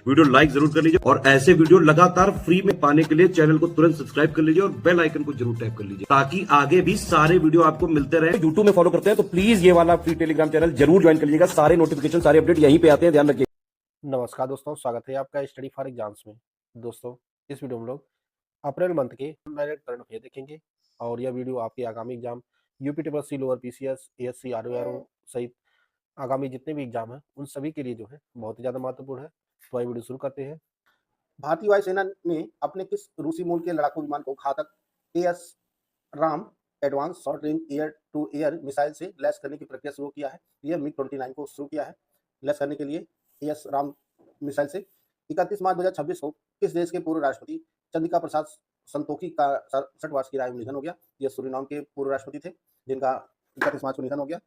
Video like जरूर कर लीजिए और ऐसे वीडियो लगातार फ्री में पाने के लिए चैनल को तुरंत सब्सक्राइब कर लीजिए और बेल आइकन को जरूर टैप कर लीजिए ताकि आगे भी सारे वीडियो आपको मिलते रहे। यूट्यूब में फॉलो करते हैं तो प्लीज ये वाला फ्री टेलीग्राम चैनल जरूर ज्वाइन कर लीजिएगा। सारे नोटिफिकेशन सारे अपडेट यहीं पे आते हैं, ध्यान रखिए। नमस्कार दोस्तों, स्वागत है आपका स्टडी फॉर एग्जाम्स में। दोस्तों, इस वीडियो में हम लोग अप्रैल मंथ के डायरेक्ट करंट अफेयर देखेंगे और यह वीडियो आपके आगामी exam UP triple C, lower PCS, ASC, RO RO सहित आगामी जितने भी एग्जाम हैं उन सभी के लिए जो है बहुत ही ज़्यादा महत्वपूर्ण है। तो आइए वीडियो शुरू करते हैं। भारतीय वायुसेना ने अपने किस रूसी मूल के लड़ाकू विमान को घातक ASRAAM advanced short range air to air missile से लैस करने की प्रक्रिया शुरू किया है? यह मिग 29 को शुरू किया है लैस करने के लिए एएस राम मिसाइल से। 31 मार्च 2026 को किस देश के पूर्व राष्ट्रपति चंद्रिका प्रसाद संतोखी का 67 वर्ष की आयु में निधन हो गया? यह सूरीनाम के पूर्व राष्ट्रपति थे जिनका 31 मार्च को निधन हो गया।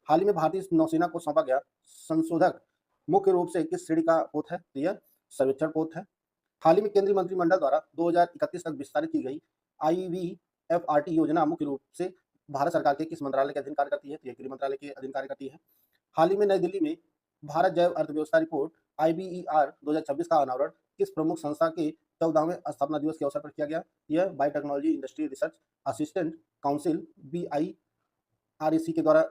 हाल ही में भारतीय नौसेना को सौंपा गया संशोधक मुख्य रूप से किस श्रेणी का पोत है? यह सर्वेक्षण पोत है। हाल ही में केंद्रीय मंत्रिमंडल द्वारा 2031 तक विस्तारित की गई IVFRT योजना मुख्य रूप से भारत सरकार के किस मंत्रालय के अधीन कार्य करती है? यह गृह मंत्रालय के अधीन कार्य करती है। हाल ही में नई दिल्ली में भारत जैव अर्थव्यवस्था रिपोर्ट IBER 2026 का अनावरण किस प्रमुख संस्था के 14वें स्थापना दिवस के अवसर पर किया गया? यह biotechnology industry research assistant council BIRAC के द्वारा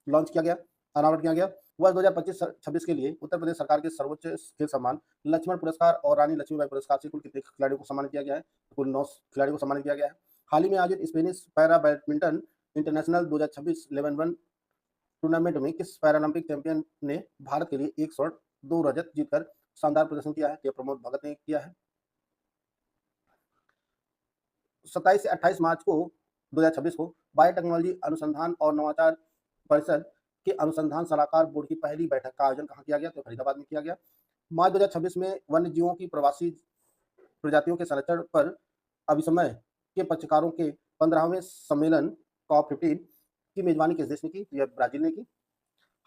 लॉन्च किया गया, अनावरण किया गया। वर्ष 2025-26 के लिए उत्तर प्रदेश सरकार के सर्वोच्च खेल सम्मान लक्ष्मण पुरस्कार और रानी लक्ष्मीबाई पुरस्कार से कुल कितने खिलाड़ियों को सम्मानित किया गया है? कुल 9 खिलाड़ियों को सम्मानित किया गया है। हाल ही में आयोजित Spanish para badminton international 2026 11 tournament में किस पैरालंपिक चैंपियन ने भारत के लिए 1 स्वर्ण 2 रजत जीतकर शानदार प्रदर्शन किया है? यह प्रमोद भगत ने किया है। 27 से 28 मार्च को 2026 को बायोटेक्नोलॉजी अनुसंधान और नवाचार परिषद के अनुसंधान सलाहकार बोर्ड की पहली बैठक का आयोजन कहाँ किया गया? तो फरीदाबाद में किया गया। मार्च 2026 में वन्य जीवों की प्रवासी प्रजातियों के संरक्षण पर अभिसमय के पक्षकारों के 15वें सम्मेलन COP15 की मेजबानी किस देश ने की? यह ब्राजील ने की।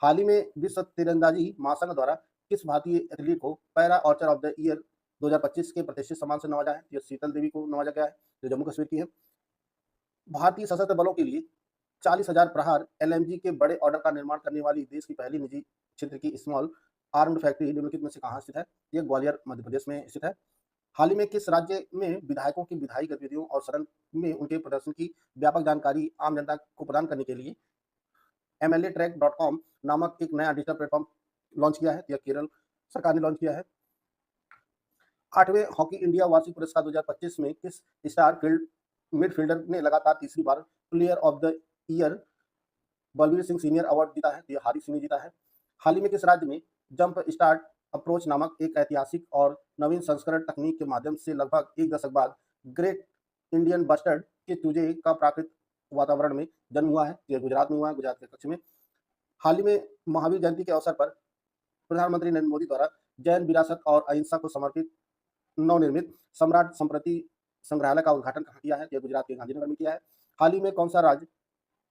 हाल ही में विश्व तीरंदाजी महासंघ द्वारा किस भारतीय एथलीट को para Archer of the year 2025 के प्रतिष्ठित सम्मान से नवाजा है? यह शीतल देवी को नवाजा गया है जो जम्मू कश्मीर की है। भारतीय सशस्त्र बलों के लिए 40,000 प्रहार LMG के बड़े ऑर्डर का निर्माण करने वाली देश की पहली निजी क्षेत्र की स्मॉल आर्म्ड फैक्ट्री निम्नलिखित में से कहाँ स्थित है? यह ग्वालियर मध्य प्रदेश में स्थित है। हाल ही में किस राज्य में विधायकों की विधायी गतिविधियों और सदन में उनके प्रदर्शन की व्यापक जानकारी आम जनता को प्रदान करने के लिए MLAtrack.com नामक एक नया डिजिटल प्लेटफॉर्म लॉन्च किया है? यह केरल सरकार ने लॉन्च किया है। 8वें हॉकी इंडिया वार्षिक पुरस्कार 2025 में किस स्टार मिडफील्डर ने लगातार तीसरी बार player of the year Balbir Singh senior award जीता है? यह हारी सिंह ने जीता है। हाल ही में किस राज्य में जंप स्टार्ट अप्रोच नामक एक ऐतिहासिक और नवीन संस्करण तकनीक के माध्यम से लगभग 1 दशक बाद ग्रेट इंडियन बस्टर्ड के चूजे का प्राकृतिक वातावरण में जन्म हुआ है? यह गुजरात में हुआ है, गुजरात के कच्छ में। हाल ही में महावीर जयंती के अवसर पर प्रधानमंत्री नरेंद्र मोदी द्वारा जैन विरासत और अहिंसा को समर्पित नवनिर्मित सम्राट संप्रति संग्रहालय का उद्घाटन कहाँ किया है? यह गुजरात के गांधीनगर में किया है। हाल ही में कौन सा राज्य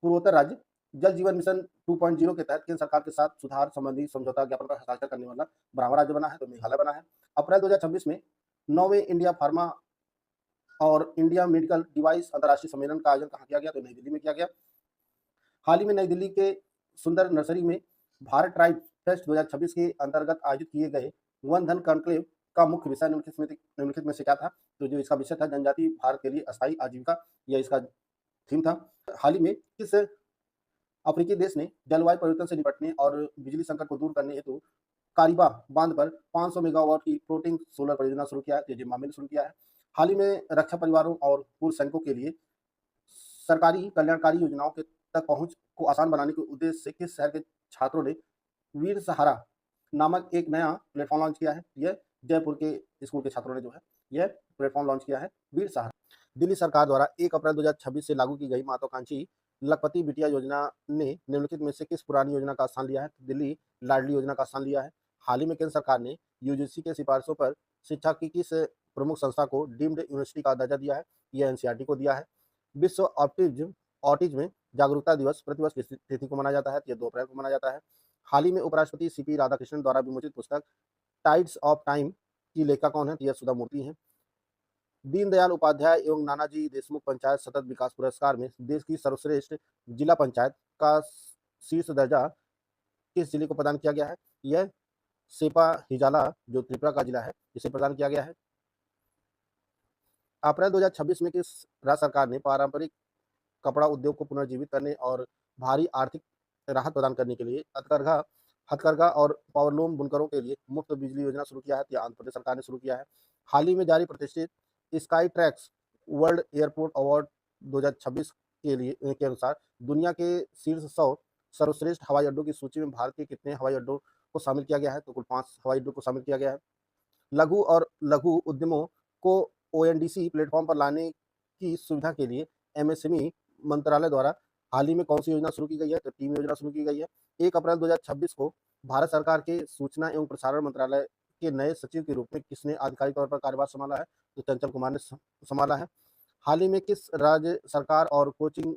पूर्वोत्तर राज्य जल जीवन मिशन 2.0 के तहत केंद्र सरकार के साथ सुधार संबंधी समझौता ज्ञापन पर हस्ताक्षर करने वाला 12वां राज्य बना है? तो मेघालय बना है। अप्रैल 2026 में 9वें इंडिया फार्मा और इंडिया मेडिकल डिवाइस अंतर्राष्ट्रीय सम्मेलन का आयोजन कहाँ किया गया? तो नई दिल्ली में किया गया। हाल ही में नई दिल्ली के सुंदर नर्सरी में भारत ट्राइब फेस्ट 2026 के अंतर्गत आयोजित किए गए वन धन कॉन्क्लेव का मुख्य विषय निम्नलिखित में से क्या था? तो जो इसका विषय था जनजाति भारत के लिए अस्थायी आजीविका, यह इसका थीम था। हाल ही में किस अफ्रीकी देश ने जलवायु परिवर्तन से निपटने और बिजली संकट को दूर करने हेतु कारिबा बांध पर 500 मेगावाट की फ्लोटिंग सोलर परियोजना शुरू किया है? जिम्बाब्वे ने शुरू किया है। हाल ही में रक्षा परिवारों और पूर्व सैनिकों के लिए सरकारी कल्याणकारी योजनाओं के तक पहुंच को आसान बनाने के उद्देश्य से किस शहर के छात्रों ने वीर सहारा नामक एक नया प्लेटफॉर्म लॉन्च किया है? यह जयपुर के स्कूल के छात्रों ने जो है यह प्लेटफॉर्म लॉन्च किया है, वीर सहारा। दिल्ली सरकार द्वारा 1 अप्रैल 2026 से लागू की गई महत्वाकांक्षी लखपति बिटिया योजना ने निम्नलिखित में से किस पुरानी योजना का स्थान लिया है? दिल्ली लाडली योजना का स्थान लिया है। हाल ही में केंद्र सरकार ने यूजीसी के सिफारिशों पर शिक्षा की किस प्रमुख संस्था को डीम्ड यूनिवर्सिटी का दर्जा दिया है? यह NCERT को दिया है। विश्व ऑटिज्म जागरूकता दिवस प्रतिवर्ष किस तिथि को मनाया जाता है? यह 2 अप्रैल को मनाया जाता है। हाल ही में उपराष्ट्रपति CP राधाकृष्णन द्वारा विमोचित पुस्तक टाइड्स ऑफ टाइम की लेखिका कौन है? यह सुधा मूर्ति है। दीनदयाल उपाध्याय एवं नानाजी देशमुख पंचायत सतत विकास पुरस्कार में देश की सर्वश्रेष्ठ जिला पंचायत का शीर्ष दर्जा किस जिले को प्रदान किया गया है? यह सेपा हिजाला जो त्रिपुरा का जिला है इसे प्रदान किया गया है। अप्रैल 2026 में किस राज्य सरकार ने पारंपरिक कपड़ा उद्योग को पुनर्जीवित करने और भारी आर्थिक राहत प्रदान करने के लिए हथकरघा हथकरघा और पावरलूम बुनकरों के लिए मुफ्त बिजली योजना शुरू किया है? तो आंध्र प्रदेश सरकार ने शुरू किया है। हाल ही में जारी प्रतिष्ठित sky tracks world airport award 2026 के अनुसार दुनिया के शीर्ष 100 सर्वश्रेष्ठ हवाई अड्डों की सूची में भारत के कितने हवाई अड्डों को शामिल किया गया है? तो कुल 5 हवाई अड्डों को शामिल किया गया है। लघु और लघु उद्यमों को ओएनडीसी प्लेटफॉर्म पर लाने की सुविधा के लिए एमएसएमई मंत्रालय द्वारा हाल ही में कौन सी योजना शुरू की गई है? तो टीम योजना शुरू की गई है। 1 अप्रैल 2026 को भारत सरकार के सूचना एवं प्रसारण मंत्रालय के नए सचिव के रूप में किसने आधिकारिक तौर पर कार्यभार संभाला है? तो चंचल कुमार ने संभाला है। हाल ही में किस राज्य सरकार और कोचिंग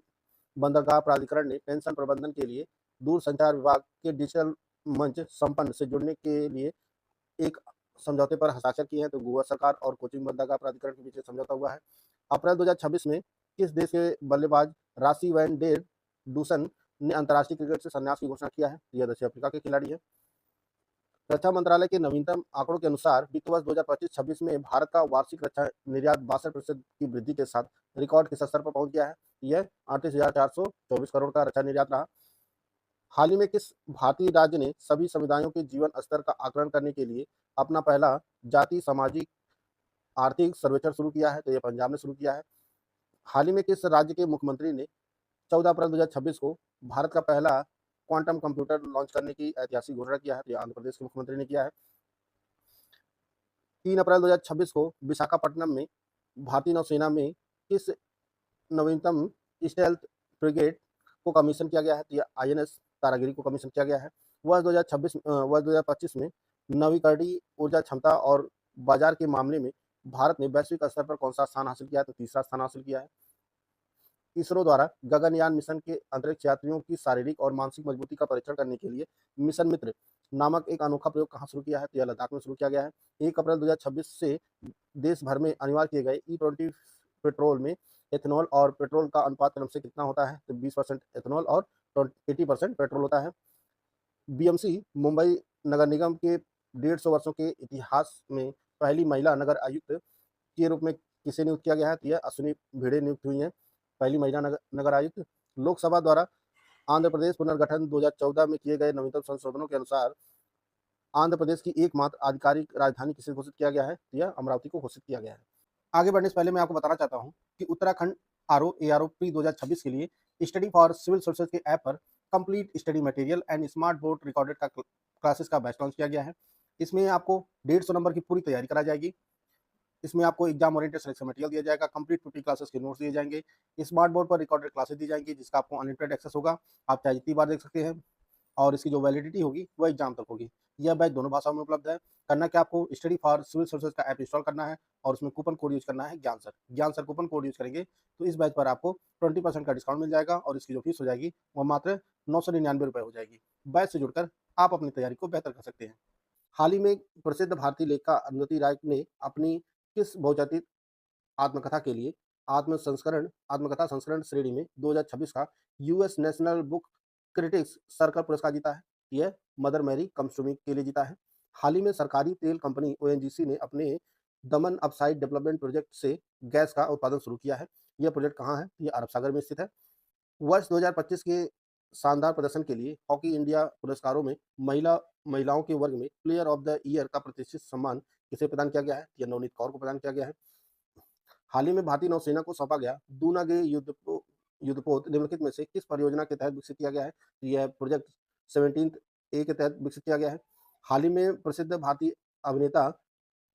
बंदरगाह प्राधिकरण ने पेंशन प्रबंधन के लिए दूरसंचार विभाग के डिजिटल मंच संपन्न से जुड़ने के लिए एक समझौते पर हस्ताक्षर किए हैं? तो गोवा सरकार और कोचिंग बंदरगाह प्राधिकरण के बीच समझौता हुआ है। अप्रैल 2026 में किस देश के बल्लेबाज राशि वैन डेर डूसन ने अंतर्राष्ट्रीय क्रिकेट से संन्यास की घोषणा किया है? यह दक्षिण अफ्रीका के खिलाड़ी है। रक्षा मंत्रालय के नवीनतम आंकड़ों के अनुसार वित्त वर्ष 2025-26 में भारत का वार्षिक रक्षा निर्यात 62% की वृद्धि के साथ रिकॉर्ड किस स्तर पर पहुंच गया है? यह 38,424 करोड़ का रक्षा निर्यात रहा। हाल ही में किस भारतीय राज्य ने सभी समुदायों के जीवन स्तर का आकलन करने के लिए अपना पहला जाति सामाजिक आर्थिक सर्वेक्षण शुरू किया है? तो यह पंजाब ने शुरू किया है। हाल ही में किस राज्य के मुख्यमंत्री ने 14 अप्रैल 2026 को भारत का पहला क्वांटम कंप्यूटर लॉन्च करने की ऐतिहासिक घोषणा किया है? तो यह आंध्र प्रदेश के मुख्यमंत्री ने किया है। 3 अप्रैल 2026 को विशाखापट्टनम में भारतीय नौसेना में किस नवीनतम स्टेल्थ फ्रिगेट को कमीशन किया गया है? तो यह आईएनएस तारागिरी को कमीशन किया गया है। वर्ष 2025 में नवीकरणीय ऊर्जा क्षमता और बाजार के मामले में भारत ने वैश्विक स्तर पर कौन सा स्थान हासिल किया है? तो तीसरा स्थान हासिल किया है। इसरो द्वारा गगनयान मिशन के अंतरिक्ष यात्रियों की शारीरिक और मानसिक मजबूती का परीक्षण करने के लिए मिशन मित्र नामक एक अनोखा प्रयोग कहाँ शुरू किया है? तो यह लद्दाख में शुरू किया गया है। 1 अप्रैल 2026 से देश भर में अनिवार्य किए गए E20 पेट्रोल में एथेनॉल और पेट्रोल का अनुपात क्रमशः कितना होता है? तो 20% एथेनॉल और 80% पेट्रोल होता है। बीएमसी मुंबई नगर निगम के 150 वर्षों के इतिहास में पहली महिला नगर आयुक्त के रूप में किसे नियुक्त किया गया है? तो यह अश्विनी भिड़े नियुक्त हुई हैं पहली महिला नगर आयुक्त। लोकसभा द्वारा आंध्र प्रदेश पुनर्गठन 2014 में किए गए नवीनतम संशोधनों के अनुसार आंध्र प्रदेश की एकमात्र आधिकारिक राजधानी किसे घोषित किया गया है? तो यह अमरावती को घोषित किया गया है। आगे बढ़ने से पहले मैं आपको बताना चाहता हूं कि उत्तराखंड ARO प्री 2026 के लिए स्टडी फॉर सिविल सर्विसेज के ऐप पर complete study material and smart board recorded का क्लासेस का बैच लॉन्च किया गया है। इसमें आपको 150 नंबर की पूरी तैयारी कराई जाएगी। इसमें आपको एग्जाम ओरिएंटेड सिलेक्शन मटेरियल दिया जाएगा, कंप्लीट 50 क्लासेस के नोट्स दिए जाएंगे, स्मार्ट बोर्ड पर रिकॉर्डेड क्लासेस दी जाएंगी जिसका आपको अनलिमिटेड एक्सेस होगा, आप चाहे जितनी बार देख सकते हैं और इसकी जो वैलिडिटी होगी वो एग्जाम तक होगी। यह बैच दोनों भाषाओं में उपलब्ध है। करना क्या, आपको स्टडी फॉर सिविल सर्विसेज का ऐप इंस्टॉल करना है और उसमें कूपन कोड यूज करना है ज्ञान सर कूपन कोड यूज करेंगे तो इस बैच पर आपको 20% का डिस्काउंट मिल जाएगा और इसकी जो फीस हो जाएगी वो मात्र 999 रुपये हो जाएगी। बैच से जुड़कर आप अपनी तैयारी को बेहतर कर सकते हैं। हाल ही में प्रसिद्ध भारतीय लेखिका अरुंधति राय ने अपनी किस बहुचर्चित आत्मकथा के लिए आत्मकथा संस्करण श्रेणी में 2026 का US National Book Critics Circle पुरस्कार जीता है? यह Mother Mary Comes to Me के लिए जीता है। हाल ही में सरकारी तेल कंपनी ओएनजीसी ने अपने दमन अपसाइड डेवलपमेंट प्रोजेक्ट से गैस का उत्पादन शुरू किया है। यह प्रोजेक्ट कहाँ है? यह अरब सागर में स्थित है। वर्ष 2025 के शानदार प्रदर्शन के लिए हॉकी इंडिया पुरस्कारों में महिलाओं के वर्ग में प्लेयर ऑफ द ईयर का प्रतिष्ठित सम्मान किसे प्रदान किया गया है? यह नवनीत कौर को प्रदान किया गया है। हाल ही में भारतीय नौसेना को सौंपा गया दूनागे युद्धपोत निम्नलिखित में से किस परियोजना के तहत विकसित किया गया है? यह प्रोजेक्ट 17A के तहत विकसित किया गया है। हाल ही में प्रसिद्ध भारतीय अभिनेता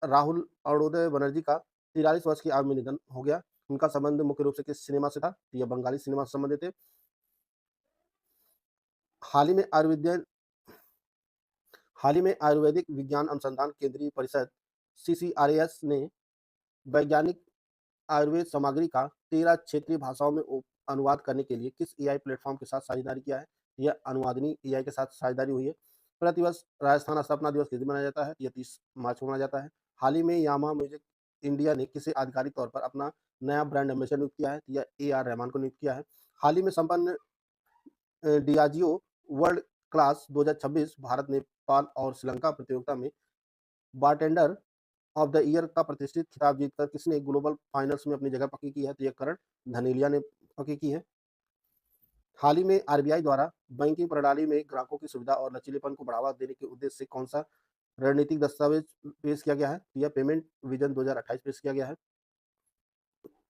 राहुल अरुणोदय बनर्जी का 43 वर्ष की आयु में निधन हो गया। उनका संबंध मुख्य रूप से किस सिनेमा से था? यह बंगाली सिनेमा से संबंधित है। हाल ही में आयुर्वेदिक विज्ञान अनुसंधान केंद्रीय परिषद CCRAS ने वैज्ञानिक आयुर्वेद सामग्री का 13 क्षेत्रीय भाषाओं में अनुवाद करने के लिए किस AI प्लेटफॉर्म के साथ साझेदारी किया है? यह अनुवादनी AI के साथ साझेदारी हुई है। प्रतिवर्ष राजस्थान स्थापना दिवस किस दिन मनाया जाता है? यह 30 मार्च को मनाया जाता है। हाल ही में यामाहा म्यूजिक इंडिया ने किसे आधिकारिक तौर पर अपना नया ब्रांड एम्बेसडर नियुक्त किया है? यह AR रहमान को नियुक्त किया है। हाल ही में संपन्न डियाजियो वर्ल्ड क्लास 2026 भारत ने नेपाल और श्रीलंका प्रतियोगिता में बारटेंडर ऑफ द ईयर का प्रतिष्ठित खिताब जीतकर किसने ग्लोबल फाइनल्स में अपनी जगह पक्की की है? तो ये करण धनेलिया ने पक्की की है। हाल ही में आरबीआई द्वारा बैंकिंग प्रणाली में ग्राहकों की सुविधा और लचीलेपन को बढ़ावा देने के उद्देश्य से कौन सा रणनीतिक दस्तावेज पेश किया गया है? यह पेमेंट विजन 2028 पेश किया गया है।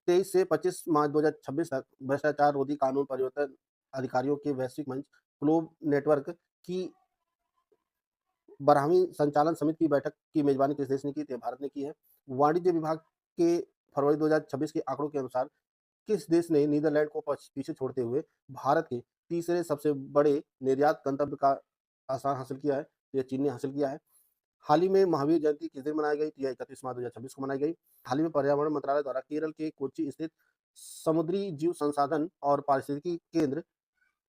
23 से 25 मार्च 2026 तक भ्रष्टाचार रोधी कानून परिवर्तन अधिकारियों के वैश्विक मंच ग्लोब नेटवर्क की 12वीं संचालन समिति की बैठक की मेजबानी किस देश ने की? तो भारत ने की है। वाणिज्य विभाग के फरवरी 2026 के आंकड़ों के अनुसार किस देश ने नीदरलैंड को पीछे छोड़ते हुए भारत के तीसरे सबसे बड़े निर्यात गंतव्य का स्थान हासिल किया है? यह चीन ने हासिल किया है। हाल ही में महावीर जयंती किस दिन मनाई गई? तो यह 31 मार्च 2026 को मनाई गई। हाल ही में पर्यावरण मंत्रालय द्वारा केरल के कोच्चि स्थित समुद्री जीव संसाधन और पारिस्थितिकी केंद्र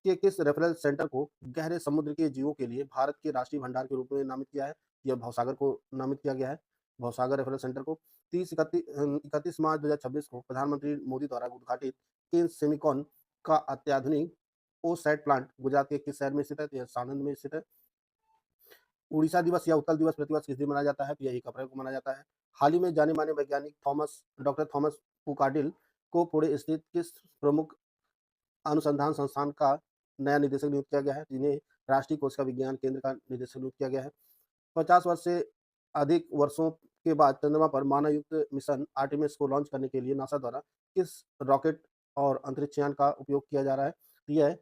के किस रेफरेंस सेंटर को गहरे समुद्र के जीवों के लिए भारत के राष्ट्रीय भंडार के रूप में नामित किया है? यह भवसागर को नामित किया गया है, भवसागर रेफरेंस सेंटर को। 31 मार्च 2026 को प्रधानमंत्री मोदी द्वारा उद्घाटित केन सेमिकॉन का अत्याधुनिक ओसैट प्लांट गुजरात के किस शहर में स्थित है? तो यह सानंद में स्थित है। उड़ीसा दिवस या उत्कल दिवस प्रतिवर्ष किस दिन मनाया जाता है? तो यह 1 अप्रैल को मनाया जाता है। हाल ही में जाने माने वैज्ञानिक डॉक्टर थॉमस पुकाडिल को पुणे स्थित किस प्रमुख अनुसंधान संस्थान का नया निदेशक नियुक्त किया गया है? जिन्हें राष्ट्रीय कोशिका विज्ञान केंद्र का निदेशक नियुक्त किया गया है। 50 वर्ष से अधिक वर्षों के बाद चंद्रमा पर मानव युक्त मिशन आर्टेमिस को लॉन्च करने के लिए नासा द्वारा किस रॉकेट और अंतरिक्ष यान का उपयोग किया जा रहा है? यह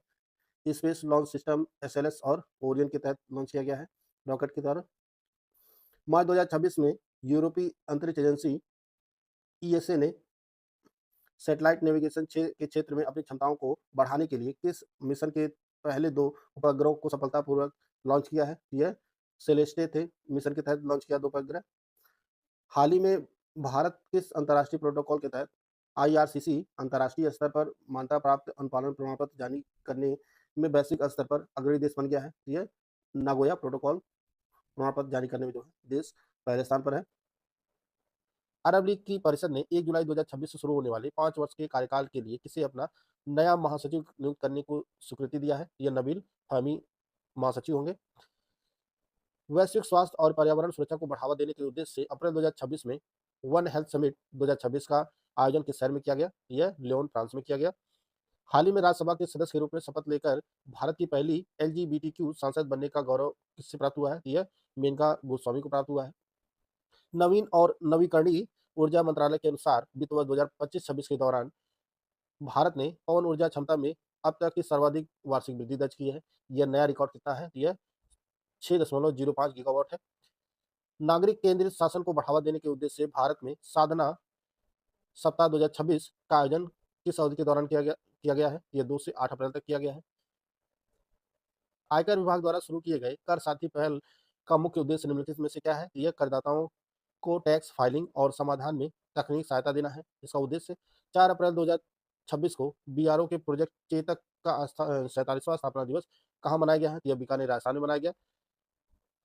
स्पेस लॉन्च सिस्टम एसएलएस और ओरियन के तहत लॉन्च किया गया है रॉकेट के द्वारा। मार्च 2026 में यूरोपीय अंतरिक्ष एजेंसी ईएसए ने सैटेलाइट नेविगेशन के क्षेत्र में अपनी क्षमताओं को बढ़ाने के लिए किस मिशन के पहले 2 उपग्रहों को सफलतापूर्वक लॉन्च किया है? यह सेलेस्टे थे मिशन के तहत लॉन्च किया 2 उपग्रह। हाल ही में भारत किस अंतर्राष्ट्रीय प्रोटोकॉल के तहत आईआरसीसी अंतर्राष्ट्रीय स्तर पर मान्यता प्राप्त अनुपालन प्रमाण पत्र जारी करने में वैश्विक स्तर पर अग्रणी देश बन गया है? यह नागोया प्रोटोकॉल प्रमाण पत्र जारी करने में जो है देश पहले स्थान पर है। अरब लीग की परिषद ने 1 जुलाई 2026 से शुरू होने वाले 5 वर्ष के कार्यकाल के लिए किसे अपना नया महासचिव नियुक्त करने को स्वीकृति दिया है? यह नबील फाहमी महासचिव होंगे। वैश्विक स्वास्थ्य और पर्यावरण सुरक्षा को बढ़ावा देने के उद्देश्य से अप्रैल 2026 में वन हेल्थ समिट 2026 का आयोजन किस शहर में किया गया? यह लियोन फ्रांस में किया गया। हाल ही में राज्यसभा के सदस्य के रूप में शपथ लेकर भारत की पहली एलजीबीटीक्यू सांसद बनने का गौरव किससे प्राप्त हुआ है? यह मेनका गोस्वामी को प्राप्त हुआ है। नवीन और नवीकरणीय ऊर्जा मंत्रालय के अनुसार वित्त वर्ष 2025-26 के दौरान भारत ने पवन ऊर्जा क्षमता में अब तक की सर्वाधिक वार्षिक वृद्धि दर्ज की है। यह नया रिकॉर्ड कितना है? यह 6.05 गीगावाट है। नागरिक केंद्रित शासन को बढ़ावा देने के उद्देश्य से भारत में साधना सप्ताह 2026 का आयोजन किस अवधि के दौरान किया गया है? यह 2 से 8 अप्रैल तक किया गया है। आयकर विभाग द्वारा शुरू किए गए कर साथी पहल का मुख्य उद्देश्य निम्नलिखित में से क्या है? यह करदाताओं को टैक्स फाइलिंग और समाधान में तकनीक सहायता देना है। इसका उद्देश्य 4 अप्रैल 2026 को बीआरओ के प्रोजेक्ट चेतक का 47वां स्थापना दिवस कहाँ मनाया गया है? यह बीकानेर राजस्थान में मनाया गया।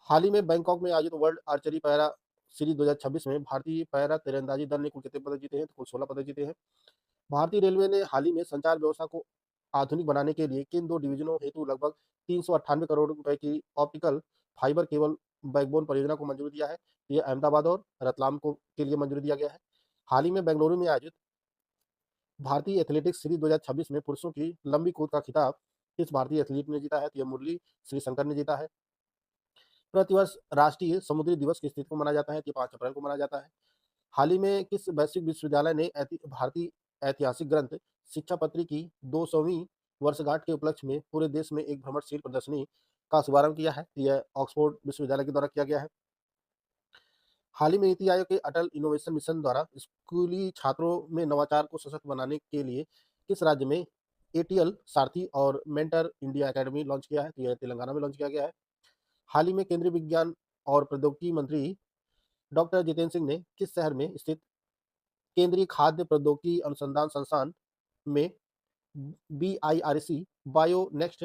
हाल ही में बैंकॉक में आयोजित वर्ल्ड आर्चरी पैरा सीरीज 2026 में भारतीय पैरा तीरंदाजी दल ने कुल कितने पदक जीते हैं? तो कुल 16 पदक जीते हैं। भारतीय रेलवे ने हाल ही में संचार व्यवस्था को आधुनिक बनाने के लिए किन 2 डिवीजनों हेतु लगभग 398 करोड़ रुपए की ऑप्टिकल फाइबर केबल बैकबोन परियोजना को मंजूरी दिया है? ये अहमदाबाद और रतलाम को के लिए मंजूरी दिया गया है। हाल ही में बेंगलुरु में आयोजित भारतीय एथलेटिक्स सीरीज 2026 में पुरुषों की लंबी कूद का खिताब किस भारतीय एथलीट ने जीता है? तो यह मुरली श्रीशंकर ने जीता है। प्रतिवर्ष राष्ट्रीय समुद्री दिवस किस तिथि को मनाया जाता है? तो 5 अप्रैल को मनाया जाता है। हाल ही में किस वैश्विक विश्वविद्यालय ने भारतीय ऐतिहासिक ग्रंथ शिक्षापत्री की 200वीं वर्षगांठ के उपलक्ष्य में पूरे देश में एक भ्रमणशील प्रदर्शनी का शुभारंभ किया है? यह ऑक्सफोर्ड विश्वविद्यालय के द्वारा किया गया है। हाल ही में नीति आयोग के अटल इनोवेशन मिशन द्वारा स्कूली छात्रों में नवाचार को सशक्त बनाने के लिए किस राज्य में एटीएल सारथी और मेंटर इंडिया एकेडमी लॉन्च किया है? तो यह तेलंगाना में लॉन्च किया गया है। हाल ही में केंद्रीय विज्ञान और प्रौद्योगिकी मंत्री डॉक्टर जितेंद्र सिंह ने किस शहर में स्थित केंद्रीय खाद्य प्रौद्योगिकी अनुसंधान संस्थान में बीआईआरसी बायो नेक्स्ट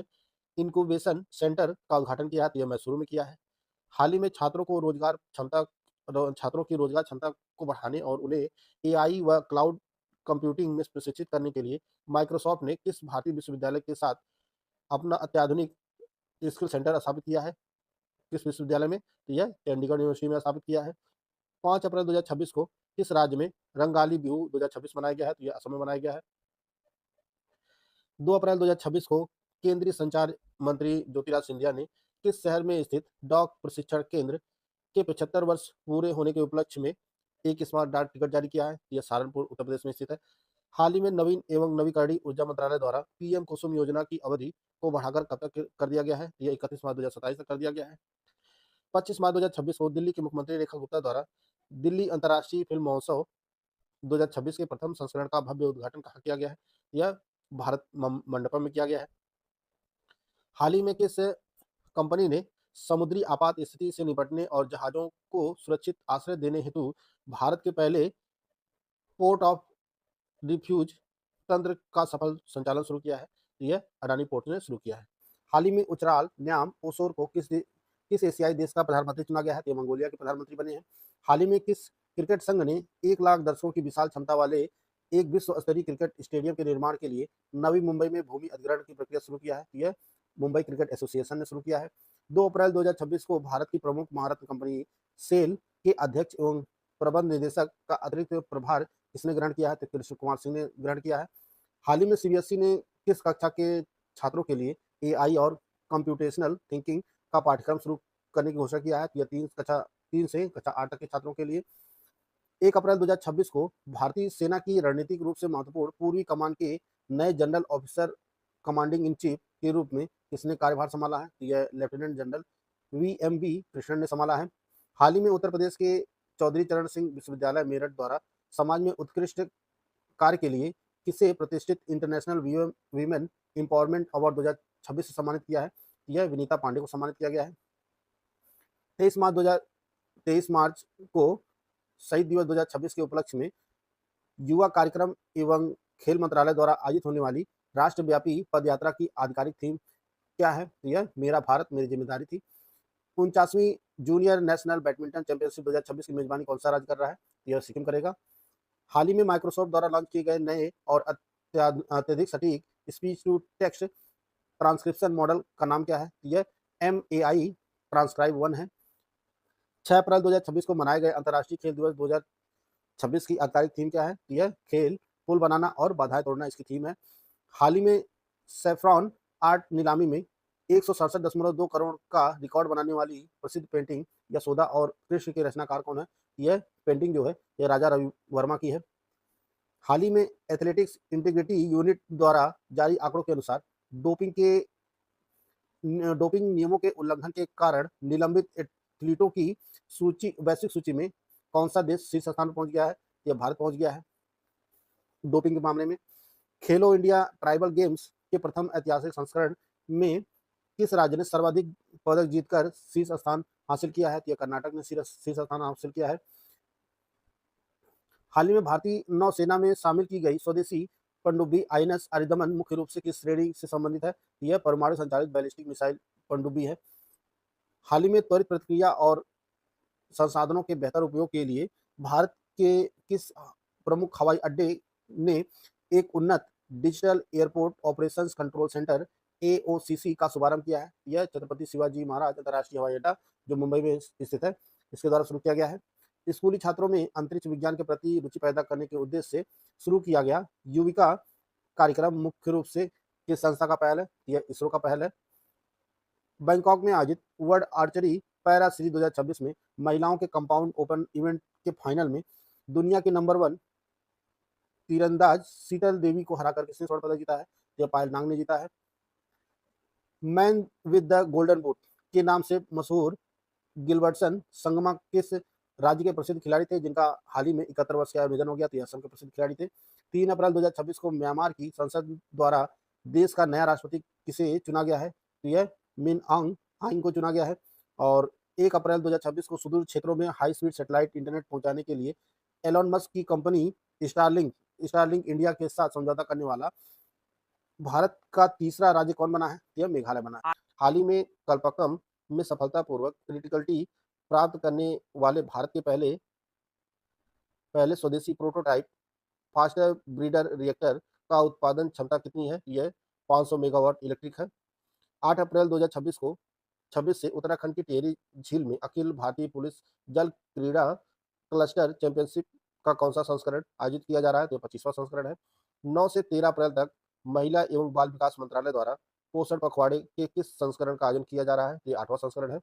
इनक्यूबेशन सेंटर का उद्घाटन किया है? तो यह मैसूर में किया है। हाल ही में छात्रों की रोजगार क्षमता को बढ़ाने और उन्हें एआई व क्लाउड कंप्यूटिंग में प्रशिक्षित करने के लिए माइक्रोसॉफ्ट ने किस भारतीय विश्वविद्यालय के साथ अपना अत्याधुनिक स्किल सेंटर स्थापित किया है? किस विश्वविद्यालय में? तो यह चंडीगढ़ यूनिवर्सिटी में स्थापित किया है। 5 अप्रैल 2026 को किस राज्य में रंगाली बिहू 2026 मनाया गया है? तो यह असम में मनाया गया है। 2 अप्रैल 2026 को केंद्रीय संचार मंत्री ज्योतिराज सिंधिया ने किस शहर में स्थित डाक प्रशिक्षण केंद्र के 75 वर्ष पूरे होने के उपलक्ष्य में एक स्मार्ट डाक टिकट जारी किया है? यह सहारनपुर उत्तर प्रदेश में स्थित है। हाल ही में नवीन एवं नवीकरणीय ऊर्जा मंत्रालय द्वारा पीएम कुसुम योजना की अवधि को बढ़ाकर कब तक कर दिया गया है? यह 31 मार्च 2027 तक कर दिया गया है। 25 मार्च 2026 को दिल्ली के मुख्यमंत्री रेखा गुप्ता द्वारा दिल्ली अंतर्राष्ट्रीय फिल्म महोत्सव 2026 के प्रथम संस्करण का भव्य उद्घाटन कहाँ किया गया है? यह भारत मंडपम में किया गया है। हाल ही में किस कंपनी ने समुद्री आपात स्थिति से निपटने और जहाजों को सुरक्षित आश्रय देने हेतु भारत के पहले पोर्ट ऑफ रिफ्यूज तंत्र का सफल संचालन शुरू किया है? यह अडानी पोर्ट ने शुरू किया है। हाल ही में उचराल न्याम ओसोर को किस एशियाई देश का प्रधानमंत्री चुना गया है? तो ये मंगोलिया के प्रधानमंत्री बने हैं। हाल ही में किस क्रिकेट संघ ने 1 लाख दर्शकों की विशाल क्षमता वाले एक विश्व स्तरीय क्रिकेट स्टेडियम के निर्माण के लिए नवी मुंबई में भूमि अधिग्रहण की प्रक्रिया शुरू किया है? यह मुंबई क्रिकेट एसोसिएशन ने शुरू किया है। 2 अप्रैल 2026 को भारत की प्रमुख महारत्न कंपनी सेल के अध्यक्ष एवं प्रबंध निदेशक का अतिरिक्त प्रभार किसने ग्रहण किया है? तो कृष्ण कुमार सिंह ने ग्रहण किया है। हाल ही में सीबीएसई ने किस कक्षा के छात्रों के लिए एआई और कंप्यूटेशनल थिंकिंग का पाठ्यक्रम शुरू करने की घोषणा किया है? यह 3 से कक्षा 8 तक के छात्रों के लिए। 1 अप्रैल 2026 को भारतीय सेना की रणनीतिक रूप से महत्वपूर्ण पूर्वी कमान के नए general officer commanding in chief के रूप में किसने कार्यभार संभाला है? यह लेफ्टिनेंट जनरल वीएमबी कृष्णन ने संभाला है। हाल ही में उत्तर प्रदेश के चौधरी चरण सिंह विश्वविद्यालय मेरठ द्वारा समाज में उत्कृष्ट कार्य के लिए किसे प्रतिष्ठित इंटरनेशनल वीमेन एम्पावरमेंट अवार्ड 2026 से सम्मानित किया है? यह विनीता पांडे को सम्मानित किया गया है। 23 मार्च को शहीद दिवस 2026 के उपलक्ष्य में युवा कार्यक्रम एवं खेल मंत्रालय द्वारा आयोजित होने वाली राष्ट्रव्यापी पदयात्रा की आधिकारिक थीम क्या है? यह मेरा भारत मेरी जिम्मेदारी थी। 49वीं जूनियर नेशनल बैडमिंटन चैंपियनशिप 2026 की मेजबानी कौन सा राज्य कर रहा है? यह सिक्किम करेगा। हाल ही में माइक्रोसॉफ्ट द्वारा लॉन्च किए गए नए और अत्यधिक सटीक speech to text transcription model का नाम क्या है? यह MAI ट्रांसक्राइब 1 है। 6 अप्रैल 2026 को मनाए गए अंतर्राष्ट्रीय खेल दिवस 2026 की आधिकारिक थीम क्या है? यह खेल, पुल बनाना और बाधाएं तोड़ना इसकी थीम है। हाल ही में सैफ्रॉन आर्ट नीलामी में 167.2 करोड़ का रिकॉर्ड बनाने वाली प्रसिद्ध पेंटिंग यशोदा और कृष्ण के रचनाकार कौन है? यह पेंटिंग जो है यह राजा रवि वर्मा की है। हाल ही में एथलेटिक्स इंटीग्रिटी यूनिट द्वारा जारी आंकड़ों के अनुसार डोपिंग नियमों के उल्लंघन के कारण निलंबित एथलीटों की वैश्विक सूची में कौन सा देश शीर्ष स्थान पर पहुंच गया है? यह भारत पहुंच गया है डोपिंग के मामले में। खेलो इंडिया ट्राइबल गेम्स के प्रथम ऐतिहासिक संस्करण में किस राज्य ने सर्वाधिक पदक जीतकर शीर्ष स्थान हासिल किया है? यह कर्नाटक ने शीर्ष स्थान हासिल किया है। हाल ही में भारतीय नौसेना में शामिल की गई स्वदेशी पनडुब्बी INS अरिदमन मुख्य रूप से किस श्रेणी से संबंधित है? यह परमाणु संचालित बैलिस्टिक मिसाइल पनडुब्बी है। हाल ही में त्वरित प्रतिक्रिया और संसाधनों के बेहतर उपयोग के लिए भारत के किस प्रमुख हवाई अड्डे ने एक उन्नत digital airport operations control centre AOCC का शुभारंभ किया है? यह छत्रपति शिवाजी महाराज अंतर्राष्ट्रीय हवाई अड्डा जो मुंबई में स्थित है इसके द्वारा शुरू किया गया है। स्कूली छात्रों में अंतरिक्ष विज्ञान के प्रति रुचि पैदा करने के उद्देश्य से शुरू किया गया युविका कार्यक्रम मुख्य रूप से किस संस्था का पहल है? यह इसरो का पहल है। बैंकॉक में आयोजित वर्ल्ड आर्चरी पैरा सीरीज 2026 में महिलाओं के कंपाउंड ओपन इवेंट के फाइनल में दुनिया के नंबर 1 तीरंदाज शीतल देवी को हराकर किसने स्वर्ण पदक जीता है? यह पायल नांग ने जीता है। Man with the golden boot के नाम से मशहूर गिलबर्टसन संगमा किस राज्य के प्रसिद्ध खिलाड़ी थे जिनका हाल ही में 71 वर्ष का निधन हो गया? तो असम के प्रसिद्ध खिलाड़ी थे। 3 अप्रैल 2026 को म्यांमार की संसद द्वारा देश का नया राष्ट्रपति किसे चुना गया है? तो यह मिन आंग आइंग को चुना गया है। और 1 अप्रैल 2026 को सुदूर क्षेत्रों में हाई स्पीड सैटेलाइट इंटरनेट पहुंचाने के लिए एलोन मस्क की कंपनी स्टारलिंक इंडिया के साथ समझौता करने वाला भारत का तीसरा राज्य कौन बना है? यह मेघालय बना है। हाल ही में कल्पकम में सफलतापूर्वक क्रिटिकलिटी प्राप्त करने वाले भारत के पहले स्वदेशी प्रोटोटाइप फास्टर ब्रीडर रिएक्टर का उत्पादन क्षमता कितनी है? यह 500 मेगावाट इलेक्ट्रिक है। 8 अप्रैल 2026 को 2026 से उत्तराखंड की टिहरी झील में अखिल भारतीय पुलिस जल क्रीड़ा क्लस्टर चैंपियनशिप का कौन सा संस्करण आयोजित किया जा रहा है? तो 25वां संस्करण है। 9 से 13 अप्रैल तक महिला एवं बाल विकास मंत्रालय द्वारा पोषण पखवाड़े के किस संस्करण का आयोजन किया जा रहा है? ये 8वां संस्करण है।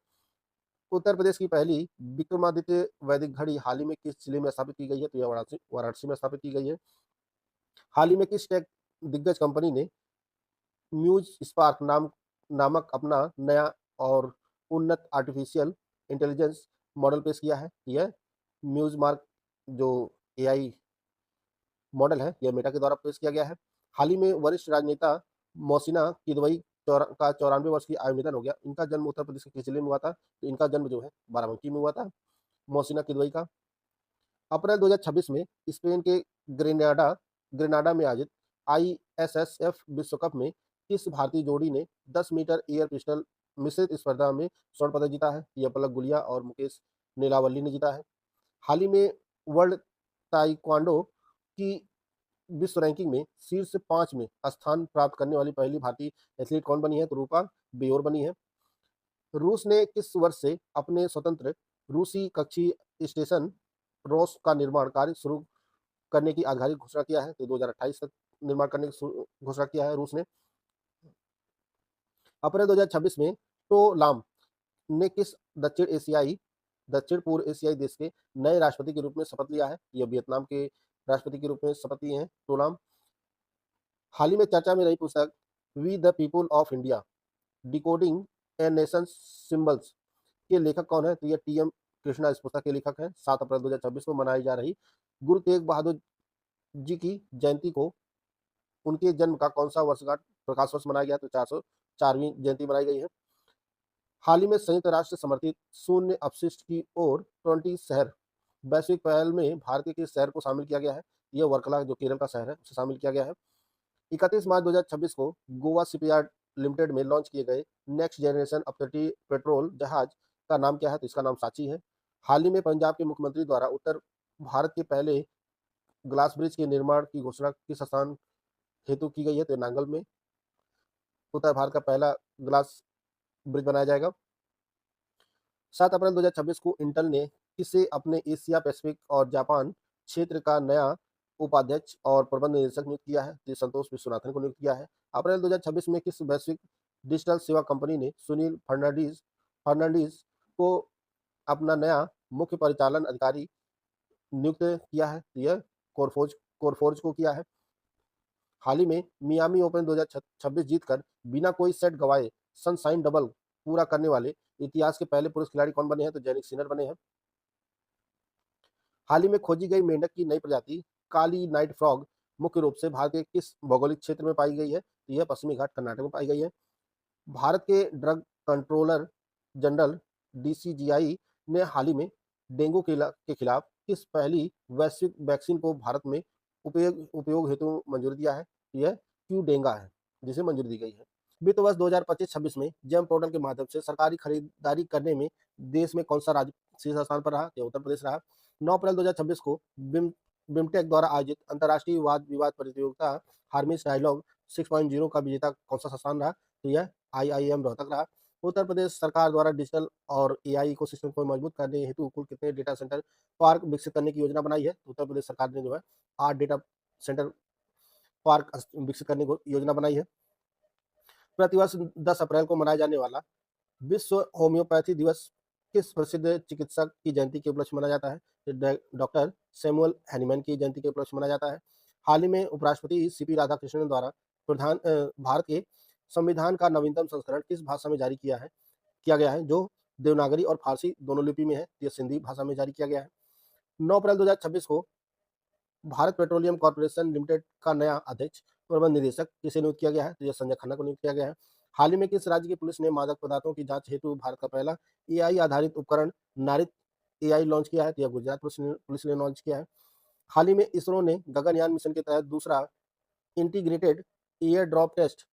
उत्तर प्रदेश की पहली विक्रमादित्य वैदिक घड़ी हाल ही में किस जिले में स्थापित की गई है? तो यह वाराणसी में स्थापित की गई है। हाल ही में किस टेक दिग्गज कंपनी ने म्यूज स्पार्क नामक अपना नया और उन्नत आर्टिफिशियल इंटेलिजेंस मॉडल पेश किया है? यह म्यूज मार्क जो एआई मॉडल है, यह मेटा के द्वारा पेश किया गया है। हाल ही में वरिष्ठ राजनेता मोहसिना किदवई का 94 वर्ष की आयु निधन हो गया। इनका जन्म उत्तर प्रदेश के किस जिले में हुआ था? तो इनका जन्म जो है बाराबंकी में हुआ था, मोहसिना किदवई का। अप्रैल 2026 में स्पेन के ग्रेनाडा में आयोजित आईएसएसएफ विश्व कप में किस भारतीय जोड़ी ने 10 मीटर एयर पिस्टल मिश्रित स्पर्धा में स्वर्ण पदक जीता है? यह पलक गुलिया और मुकेश नीलावली ने जीता है। हाल ही में वर्ल्ड ताइक्वांडो की विश्व रैंकिंग में शीर्ष 5 में स्थान प्राप्त करने वाली पहली भारतीय एथलीट कौन बनी है? तो रूपा बेयोर बनी है। रूस ने किस वर्ष से अपने स्वतंत्र रूसी कक्षीय स्टेशन रोस का निर्माण कार्य शुरू करने की आधिकारिक घोषणा किया है? तो 2028 तक निर्माण करने की घोषणा किया है रूस ने। अप्रैल 2026 में टो लाम ने किस दक्षिण पूर्व एशियाई देश के नए राष्ट्रपति के रूप में शपथ लिया है? यह वियतनाम के राष्ट्रपति के रूप में शपथ लिए हैं टो लाम। हाल ही में चर्चा में रही पुस्तक We the People of India Decoding a Nation Symbols के लेखक कौन है? तो ये टीएम कृष्णा इस पुस्तक के लेखक हैं। 7 अप्रैल 2026 को मनाई जा रही गुरु तेग बहादुर जी की जयंती को उनके जन्म का कौन सा वर्षगांठ प्रकाश वर्ष मनाया गया? तो 404वीं जयंती मनाई गई है। हाल ही में संयुक्त राष्ट्र समर्थित शून्य अपशिष्ट की ओर 20 शहर वैश्विक पहल में भारत के किस शहर को शामिल किया गया है? यह वर्कला जो केरल का शहर है उसे शामिल किया गया है। 31 मार्च 2026 को गोवा शिपयार्ड लिमिटेड में लॉन्च किए गए नेक्स्ट जनरेशन अपतटीय पेट्रोल जहाज का नाम क्या है? तो इसका नाम साची है। हाल ही में पंजाब के मुख्यमंत्री द्वारा उत्तर भारत के पहले ग्लास ब्रिज के निर्माण की घोषणा किस स्थान हेतु की गई है? तो नांगल में उत्तर भारत का पहला ग्लास ब्रिज बनाया जाएगा। 7 अप्रैल 2026 को इंटेल ने किसे अपने एशिया पैसिफिक और जापान क्षेत्र का नया उपाध्यक्ष और प्रबंध निदेशक नियुक्त किया है? तो संतोष विश्वनाथन को नियुक्त किया है। अप्रैल 2026 में किस वैश्विक डिजिटल सेवा कंपनी ने सुनील फर्नांडीज को अपना नया मुख्य परिचालन अधिकारी नियुक्त किया है? तो यह कोरफोर्ज को किया है। हाल ही में मियामी ओपन 2026 जीतकर बिना कोई सेट गंवाए सनशाइन डबल पूरा करने वाले इतिहास के पहले पुरुष खिलाड़ी कौन बने हैं? तो जैनिक सिनर बने हैं। हाल ही में खोजी गई मेंढक की नई प्रजाति काली नाइट फ्रॉग मुख्य रूप से भारत के किस भौगोलिक क्षेत्र में पाई गई है? तो यह पश्चिमी घाट कर्नाटक में पाई गई है। भारत के ड्रग कंट्रोलर जनरल डीसीजीआई ने हाल ही में डेंगू के खिलाफ किस पहली वैश्विक वैक्सीन को भारत में उपयोग हेतु मंजूरी दिया है? यह क्यूडेंगा है जिसे मंजूरी दी गई है। वित्त वर्ष 2025-26 में जेम पोर्टल के माध्यम से सरकारी खरीदारी करने में देश में कौन सा राज्य शीर्ष स्थान पर रहा? यह उत्तर प्रदेश रहा। 9 अप्रैल 2026 को बिमटेक द्वारा आयोजित अंतर्राष्ट्रीय वाद विवाद प्रतियोगिता हार्मिस डायलॉग 6.0 का विजेता कौन सा संस्थान रहा? तो यह आईआईएम रोहतक रहा। उत्तर प्रदेश सरकार द्वारा डिजिटल और एआई इकोसिस्टम को मजबूत करने हेतु कुल कितने डेटा सेंटर पार्क विकसित करने की योजना बनाई है? उत्तर प्रदेश सरकार ने जो है 8 डेटा सेंटर पार्क विकसित करने की योजना बनाई है। प्रतिवर्ष 10 अप्रैल को मनाया जाने वाला विश्व होम्योपैथी दिवस किस प्रसिद्ध चिकित्सक की जयंती के उपलक्ष्य मनाया जाता है? डॉक्टर सैमुअल हैनीमैन की जयंती के उपलक्ष्य मनाया जाता है। हाल ही में उपराष्ट्रपति सीपी राधाकृष्णन द्वारा भारत के संविधान का नवीनतम संस्करण किस भाषा में जारी किया गया है जो देवनागरी और फारसी दोनों लिपि में है? यह सिंधी भाषा में जारी किया गया है। 9 अप्रैल 2026 को भारत पेट्रोलियम कॉर्पोरेशन लिमिटेड का नया अध्यक्ष प्रबंध निदेशक किसे नियुक्त किया गया है? तो यह संजय खन्ना को नियुक्त किया गया है। हाल ही में किस राज्य की पुलिस ने मादक पदार्थों की जांच हेतु भारत का पहला एआई आधारित उपकरण नारित एआई लॉन्च किया है? तो यह गुजरात पुलिस ने लॉन्च किया है। हाल ही में इसरो ने गगनयान मिशन के तहत दूसरा इंटीग्रेटेड एयर ड्रॉप टेस्ट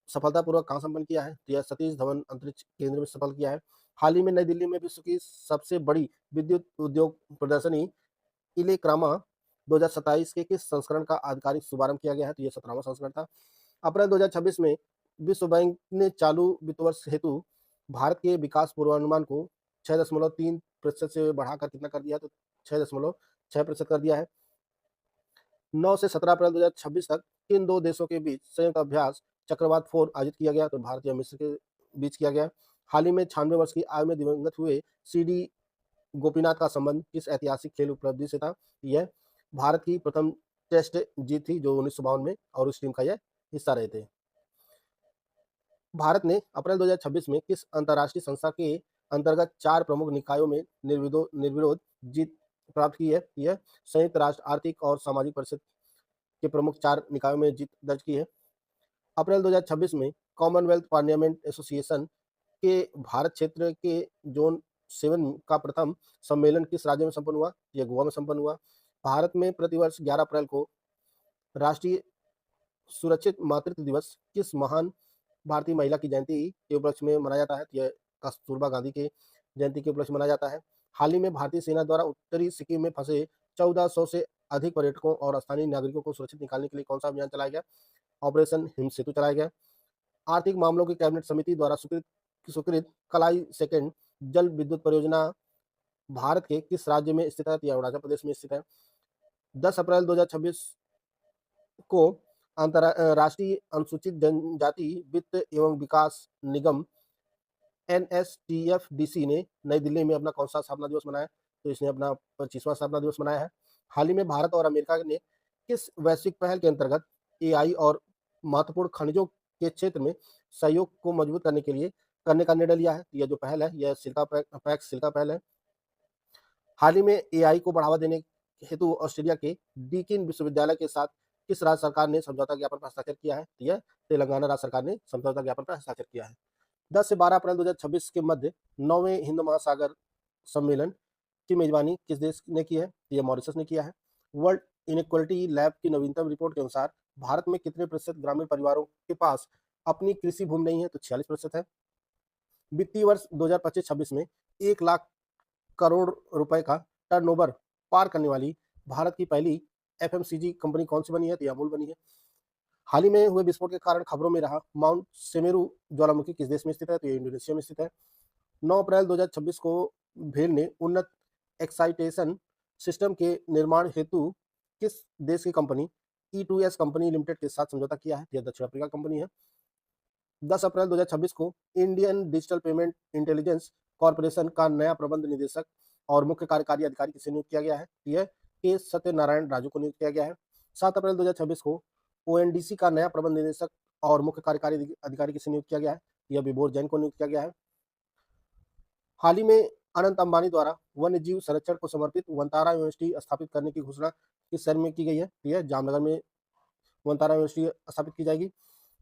सफलतापूर्वक कहाँ संपन्न किया है? तो यह सतीश धवन अंतरिक्ष केंद्र में सफल किया है। हाल ही में नई दिल्ली में विश्व की सबसे बड़ी विद्युत उद्योग प्रदर्शनी इलेक्रामा 2027 के किस संस्करण का आधिकारिक शुभारंभ किया गया है? तो यह 17वां संस्करण था। अप्रैल 2026 में विश्व बैंक ने चालू वित्त वर्ष हेतु भारत के विकास पूर्वानुमान को 6.3% से बढ़ाकर कितना कर दिया है, तो 6.6% कर दिया है। 9 से 17 अप्रैल 2026 तक किन दो देशों के बीच संयुक्त अभ्यास चक्रवात 4 आयोजित किया गया, तो भारत या मिस्र के बीच किया गया। हाल ही में 96 वर्ष की आयु में दिवंगत हुए सीडी गोपीनाथ का संबंध किस ऐतिहासिक खेल उपलब्धि से था? यह भारत की प्रथम टेस्ट जीत थी जो 1952 में, और उस टीम का यह हिस्सा रहे थे। भारत ने अप्रैल 2026 में किस अंतर्राष्ट्रीय संस्था के अंतर्गत 4 प्रमुख निकायों में निर्विरोध जीत प्राप्त की है? यह संयुक्त राष्ट्र आर्थिक और सामाजिक परिषद के प्रमुख 4 निकायों में जीत दर्ज की है। अप्रैल 2026 में कॉमनवेल्थ पार्लियामेंट एसोसिएशन के भारत क्षेत्र के जोन 7 का प्रथम सम्मेलन किस राज्य में संपन्न हुआ? यह गोवा में संपन्न हुआ। भारत में प्रतिवर्ष 11 अप्रैल को राष्ट्रीय सुरक्षित मातृत्व दिवस किस महान भारतीय महिला की जयंती के उपलक्ष्य में मनाया जाता है? यह कस्तूरबा गांधी के जयंती के उपलक्ष्य में मनाया जाता है। हाल ही में भारतीय सेना द्वारा उत्तरी सिक्किम में फंसे 1400 से अधिक पर्यटकों और स्थानीय नागरिकों को सुरक्षित निकालने के लिए कौन सा अभियान चलाया गया? ऑपरेशन हिम सेतु चलाया गया। आर्थिक मामलों की कैबिनेट समिति द्वारा स्वीकृत कलाई सेकंड जल विद्युत परियोजना भारत के किस राज्य में स्थित है? यह अरुणाचल प्रदेश में स्थित है। 10 अप्रैल 2026 को राष्ट्रीय अनुसूचित जनजाति वित्त एवं विकास निगम NSTFDC ने नई दिल्ली में अपना कौन सा स्थापना दिवस मनाया? तो इसने अपना 25वां स्थापना दिवस मनाया है। हाल ही में भारत और अमेरिका ने किस वैश्विक पहल के अंतर्गत AI और महत्वपूर्ण खनिजों के क्षेत्र में सहयोग को मजबूत करने का निर्णय लिया है? यह जो पहल है यह सिल्का पहल है। हाल ही में AI को बढ़ावा देने हेतु ऑस्ट्रेलिया के डीकिन विश्वविद्यालय के साथ किस राज्य सरकार ने समझौता ज्ञापन पर हस्ताक्षर किया है? यह तेलंगाना राज्य सरकार ने समझौता ज्ञापन पर हस्ताक्षर किया है। 10 से 12 अप्रैल 2026 के मध्य 9वें हिंद महासागर सम्मेलन की मेजबानी किस देश ने की है? यह मॉरिशस ने किया है। वर्ल्ड इनइक्वालिटी लैब की नवीनतम रिपोर्ट के अनुसार भारत में कितने प्रतिशत ग्रामीण परिवारों के पास अपनी कृषि भूमि नहीं है? तो 46% है। वित्तीय वर्ष 2025-26 में 1 लाख करोड़ रुपए का टर्नओवर पार करने वाली भारत की पहली FMCG कंपनी कौन सी बनी है? तो यह अमूल बनी है। हाल ही में हुए विस्फोट के कारण खबरों में रहा माउंट सेमेरू ज्वालामुखी किस देश में स्थित है? तो ये इंडोनेशिया में स्थित है। 9 अप्रैल 2026 को भेल ने उन्नत एक्साइटेशन सिस्टम के निर्माण हेतु किस देश की कंपनी E2S कंपनी लिमिटेड के साथ समझौता किया है? यह दक्षिण अफ्रीका कंपनी है। 10 अप्रैल 2026 को Indian digital payment intelligence corporation का नया प्रबंध निदेशक और मुख्य कार्यकारी अधिकारी किसे नियुक्त किया गया है? यह के सत्यनारायण राजू को नियुक्त किया गया है। 7 अप्रैल 2026 को ONDC का नया प्रबंध निदेशक और मुख्य कार्यकारी अधिकारी किसे नियुक्त किया गया है? यह विभोर जैन को नियुक्त किया गया है। हाल ही में अनंत अंबानी द्वारा वन्य जीव संरक्षण को समर्पित वनतारा यूनिवर्सिटी स्थापित करने की घोषणा किस शहर में की गई है? यह जामनगर में वनतारा यूनिवर्सिटी स्थापित की जाएगी।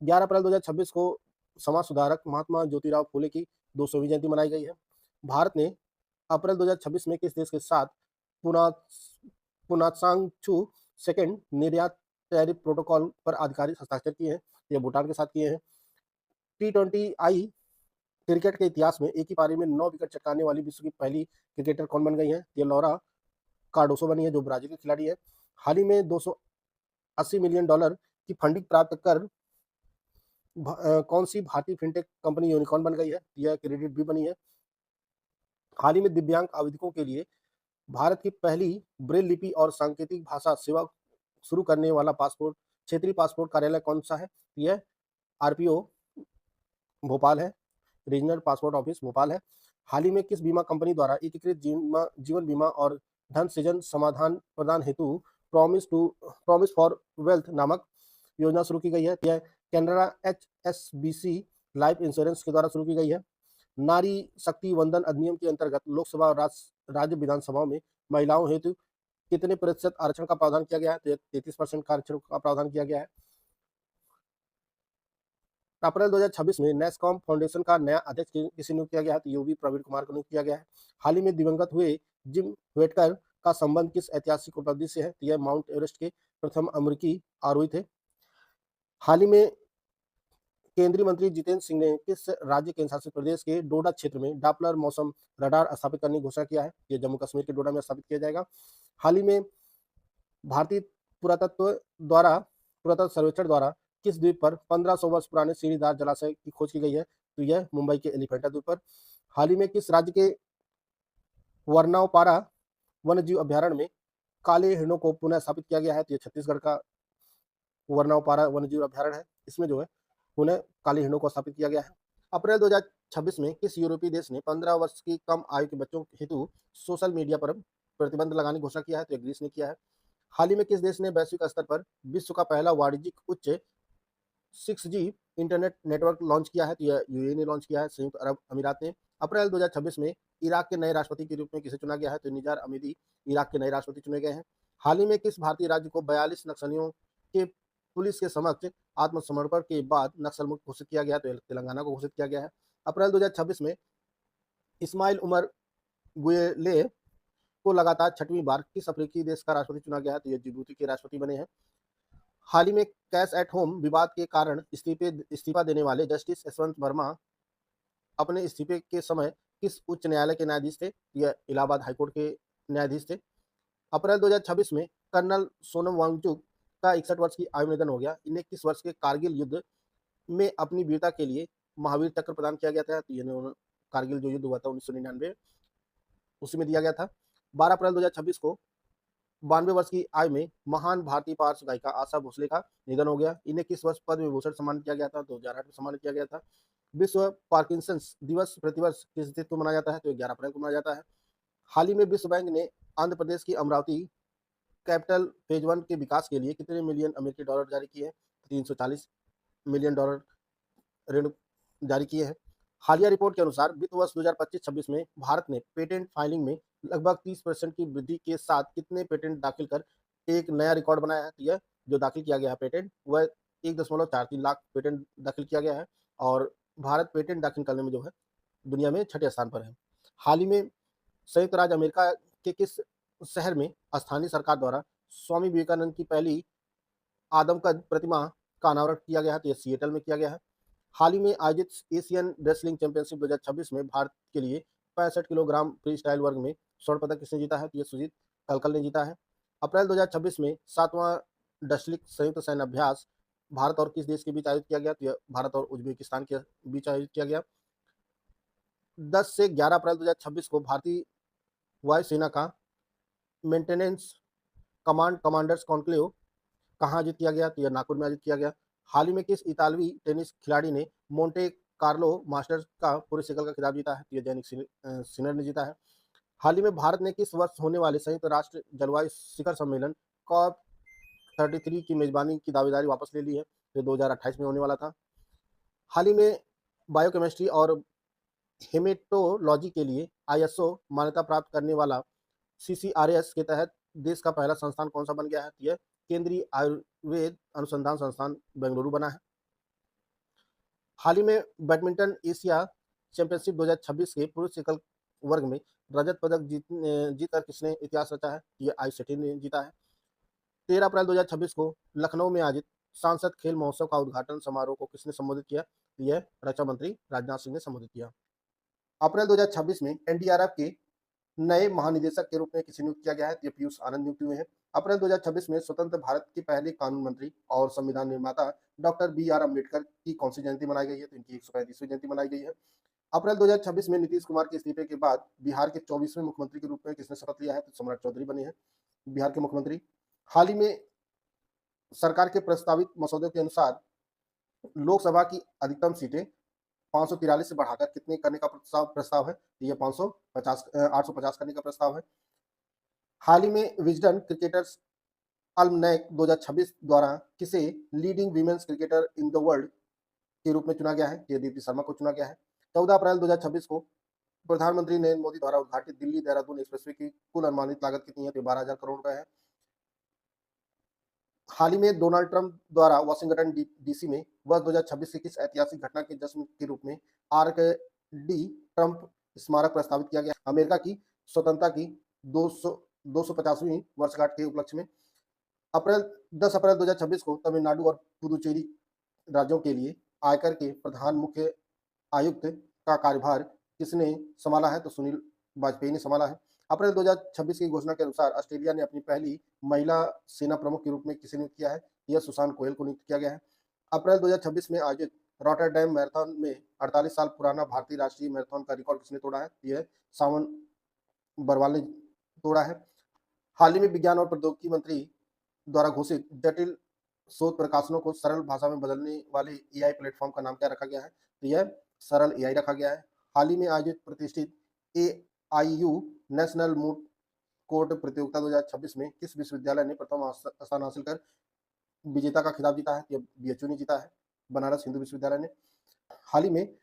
11 अप्रैल 2026 को समाज सुधारक महात्मा ज्योतिराव फूले की 200वीं जयंती मनाई गई है। भारत ने अप्रैल 2026 में किस देश के साथ पुनात्सांगचू सेकंड निर्यात टैरिफ प्रोटोकॉल पर आधिकारिक हस्ताक्षर किए हैं? ये भूटान के साथ किए हैं। T20I क्रिकेट के इतिहास में एक ही पारी में 9 विकेट चटकाने वाली विश्व की पहली क्रिकेटर कौन बन गई है? ये लौरा कार्डोसो बनी है जो ब्राजील की खिलाड़ी है। हाल ही में $280 मिलियन की फंडिंग प्राप्त कर कौन सी भारतीय फिनटेक कंपनी यूनिकॉर्न बन गई है? यह क्रेडिट भी बनी है। हाल ही में दिव्यांग आवेदकों के लिए भारत की पहली ब्रेल लिपि और सांकेतिक भाषा सेवा शुरू करने वाला क्षेत्रीय पासपोर्ट कार्यालय कौन सा है? यह RPO भोपाल है, रीजनल पासपोर्ट ऑफिस भोपाल है। हाल ही में किस बीमा कंपनी द्वारा एकीकृत जीवन बीमा और धन सृजन समाधान प्रदान हेतु प्रॉमिस फॉर वेल्थ नामक योजना शुरू की गई है? यह कैनरा HSBC लाइफ इंश्योरेंस के द्वारा शुरू की गई है। नारी शक्ति वंदन अधिनियम के अंतर्गत लोकसभा और राज्य विधानसभाओं में महिलाओं हेतु कितने प्रतिशत आरक्षण का प्रावधान किया गया है? तो 33% का आरक्षण का प्रावधान किया गया है। अप्रैल 2026 में नेस्कॉम फाउंडेशन का नया अध्यक्ष किसे नियुक्त किया गया है? तो UV प्रवीण कुमार को नियुक्त किया गया है। हाल ही में दिवंगत हुए जिम व्हिटेकर का संबंध किस ऐतिहासिक उपलब्धि से है? तो यह माउंट एवरेस्ट के प्रथम अमेरिकी आरोही थे। हाल ही में केंद्रीय मंत्री जितेंद्र सिंह ने किस राज्य केंद्र शासित प्रदेश के डोडा क्षेत्र में डॉपलर मौसम रडार स्थापित करने की घोषणा किया है? यह जम्मू कश्मीर के डोडा में स्थापित किया जाएगा। हाल ही में भारतीय पुरातत्व सर्वेक्षण द्वारा किस द्वीप पर 1500 वर्ष पुराने सीढ़ीदार जलाशय की खोज की गई है? तो यह मुंबई के एलिफेंटा द्वीप पर। हाल ही में किस राज्य के वर्नावपारा वन्यजीव अभयारण्य में काले हिरणों को पुनः स्थापित किया गया है? तो ये छत्तीसगढ़ का वर्नावपारा वन्यजीव अभयारण्य है, इसमें जो है पुनः काले हिरणों को स्थापित किया गया है। अप्रैल 2026 में किस यूरोपीय देश ने 15 वर्ष की कम आयु के बच्चों हेतु सोशल मीडिया पर प्रतिबंध लगाने की घोषणा किया है? तो ये ग्रीस ने किया है। हाल ही में किस देश ने वैश्विक स्तर पर विश्व का पहला वाणिज्यिक उच्च 6G इंटरनेट नेटवर्क लॉन्च किया है? तो यह यूएई ने लॉन्च किया है, संयुक्त अरब अमीरात ने। अप्रैल 2026 में इराक के नए राष्ट्रपति के रूप में किसे चुना गया है? तो निजार अमीदी इराक के नए राष्ट्रपति चुने गए हैं। हाल ही में किस भारतीय राज्य को 42 नक्सलियों के पुलिस के समक्ष आत्मसमर्पण के बाद नक्सल मुक्त घोषित किया गया? तो तेलंगाना को घोषित किया गया है। अप्रैल 2026 में इस्माइल उमर गुएले को लगातार 6वीं बार किस अफ्रीकी देश का राष्ट्रपति चुना गया है? तो ये जिबूती के राष्ट्रपति बने हैं। हाल ही में कैश एट होम विवाद के कारण इस्तीफा देने वाले जस्टिस यशवंत वर्मा अपने इस्तीफे के समय किस उच्च न्यायालय के न्यायाधीश थे? यह इलाहाबाद हाईकोर्ट के न्यायाधीश थे। अप्रैल 2026 में कर्नल सोनम वांगचुक का 61 वर्ष की आयु में निधन हो गया। इन्हें किस वर्ष के कारगिल युद्ध में अपनी वीरता के लिए महावीर चक्र प्रदान किया गया था? तो ये कारगिल जो युद्ध हुआ था 1999 उसी में दिया गया था। 12 अप्रैल 2026 को 92 वर्ष की आयु में महान भारतीय पार्श्व गायिका आशा भोसले का निधन हो गया। इन्हें किस वर्ष पद्म विभूषण सम्मानित किया गया था? 2008 में सम्मानित किया गया था। विश्व पार्किंसंस दिवस प्रतिवर्ष किस तिथि को मनाया जाता है? तो 11 अप्रैल को मनाया जाता है। हाल ही में विश्व बैंक ने आंध्र प्रदेश की अमरावती कैपिटल फेज 1 के विकास के लिए कितने मिलियन अमेरिकी डॉलर जारी किए हैं? 340 मिलियन डॉलर ऋण जारी किए हैं। हालिया रिपोर्ट के अनुसार वित्त वर्ष 2025-26 में भारत ने पेटेंट फाइलिंग में लगभग 30% की वृद्धि के साथ कितने पेटेंट दाखिल कर एक नया रिकॉर्ड बनाया है? तो यह जो दाखिल किया गया है पेटेंट वह 1.43 लाख पेटेंट दाखिल किया गया है और भारत पेटेंट दाखिल करने में जो है दुनिया में 6ठे स्थान पर है। हाल ही में संयुक्त राज्य अमेरिका के किस शहर में स्थानीय सरकार द्वारा स्वामी विवेकानंद की पहली आदमकद प्रतिमा का अनावरण किया गया है? तो यह सिएटल में किया गया है। हाल ही में आयोजित एशियन रेसलिंग चैंपियनशिप 2026 में भारत के लिए 65 किलोग्राम फ्री स्टाइल वर्ग में स्वर्ण पदक किसने जीता है? तो ये सुजीत कलकल ने जीता है। अप्रैल 2026 में 7वां डस्लिक संयुक्त सैन्य अभ्यास भारत और किस देश के बीच आयोजित किया गया? तो यह भारत और उज्बेकिस्तान के बीच आयोजित किया गया। 10 से 11 अप्रैल 2026 को भारतीय वायुसेना का मेंटेनेंस कमांड कमांडर्स कॉन्क्लेव कहाँ आयोजित किया गया? तो यह नागपुर में आयोजित किया गया। हाल ही में किस इतालवी टेनिस खिलाड़ी ने मोंटे कार्लो मास्टर्स का पुरुष एकल का खिताब जीता है? तो यह जैनिक सिनर ने जीता है। हाल ही में भारत ने किस वर्ष होने वाले संयुक्त राष्ट्र जलवायु शिखर सम्मेलन कॉप 33 की मेजबानी की दावेदारी वापस ले ली है? जो 2028 में होने वाला था। हाल ही में बायोकेमिस्ट्री और हेमेटोलॉजी के लिए ISO मान्यता प्राप्त करने वाला CCRS के तहत देश का पहला संस्थान कौन सा बन गया है? तो यह केंद्रीय आयुर्वेद अनुसंधान संस्थान बेंगलुरु बना है। हाल ही में बैडमिंटन एशिया चैंपियनशिप 2026 के पुरुष एकल वर्ग में रजत पदक जीतकर किसने इतिहास रचा है? ये आयुष शेट्टी ने जीता है। 13 अप्रैल 2026 को लखनऊ में आयोजित सांसद खेल महोत्सव का उद्घाटन समारोह को किसने संबोधित किया? यह रक्षा मंत्री राजनाथ सिंह ने संबोधित किया। अप्रैल 2026 में NDRF के नए महानिदेशक के रूप में किसे नियुक्त किया गया है? तो पीयूष आनंद नियुक्त हुए हैं। अप्रैल 2026 में स्वतंत्र भारत के पहले कानून मंत्री और संविधान निर्माता डॉक्टर BR अम्बेडकर की कौन सी जयंती मनाई गई है? तो इनकी 135वीं जयंती मनाई गई है। अप्रैल 2026 में नीतीश कुमार के इस्तीफे के बाद बिहार के 24वें मुख्यमंत्री के रूप में किसने शपथ लिया है? तो सम्राट चौधरी बने हैं बिहार के मुख्यमंत्री। हाल ही में सरकार के प्रस्तावित मसौदे के अनुसार लोकसभा की अधिकतम सीटें 543 से बढ़ाकर कितने करने का प्रस्ताव है? ये 850 करने का प्रस्ताव है। हाल ही में विजडन क्रिकेटर्स अल्मनैक 2026 द्वारा किसे leading women's cricketer in the world के रूप में चुना गया है? ये दीप्ति शर्मा को चुना गया है। 14 अप्रैल 2026 को प्रधानमंत्री नरेंद्र मोदी द्वारा उद्घाटित दिल्ली देहरादून एक्सप्रेसवे की कुल अनुमानित लागत कितनी है? तो 12,000 करोड़ रुपए है। हाल ही में डोनाल्ड ट्रंप द्वारा वाशिंगटन DC में वर्ष 2026 की किस ऐतिहासिक घटना के जश्न के रूप में RKD ट्रंप स्मारक प्रस्तावित किया गया? अमेरिका की स्वतंत्रता की 250वीं वर्षगांठ के उपलक्ष्य में। 10 अप्रैल 2026 को तमिलनाडु और पुदुचेरी राज्यों के लिए आयकर के प्रधान मुख्य आयुक्त का कार्यभार किसने संभाला है? तो सुनील वाजपेयी ने संभाला है। अप्रैल 2026 की घोषणा के अनुसार ऑस्ट्रेलिया ने अपनी पहली महिला सेना प्रमुख के रूप में किसे नियुक्त किया है? यह सुसान कोयल को नियुक्त किया गया है। अप्रैल 2026 में आयोजित रॉटरडैम मैराथन में 48 साल पुराना भारतीय राष्ट्रीय मैराथन का रिकॉर्ड किसने तोड़ा है? यह सावन बरवाल ने तोड़ा है। हाल ही में विज्ञान और प्रौद्योगिकी मंत्री द्वारा घोषित जटिल शोध प्रकाशनों को सरल भाषा में बदलने वाले एआई प्लेटफॉर्म का नाम क्या रखा गया है? तो यह सरल एआई रखा गया है। हाल ही में आयोजित प्रतिष्ठित एआईयू नेशनल मूड कोर्ट प्रतियोगिता 2026 में किस विश्वविद्यालय ने प्रथम स्थान हासिल कर विजेता का खिताब जीता है? यह बीएचयू ने जीता है, बनारस हिंदू विश्वविद्यालय ने। हाल ही में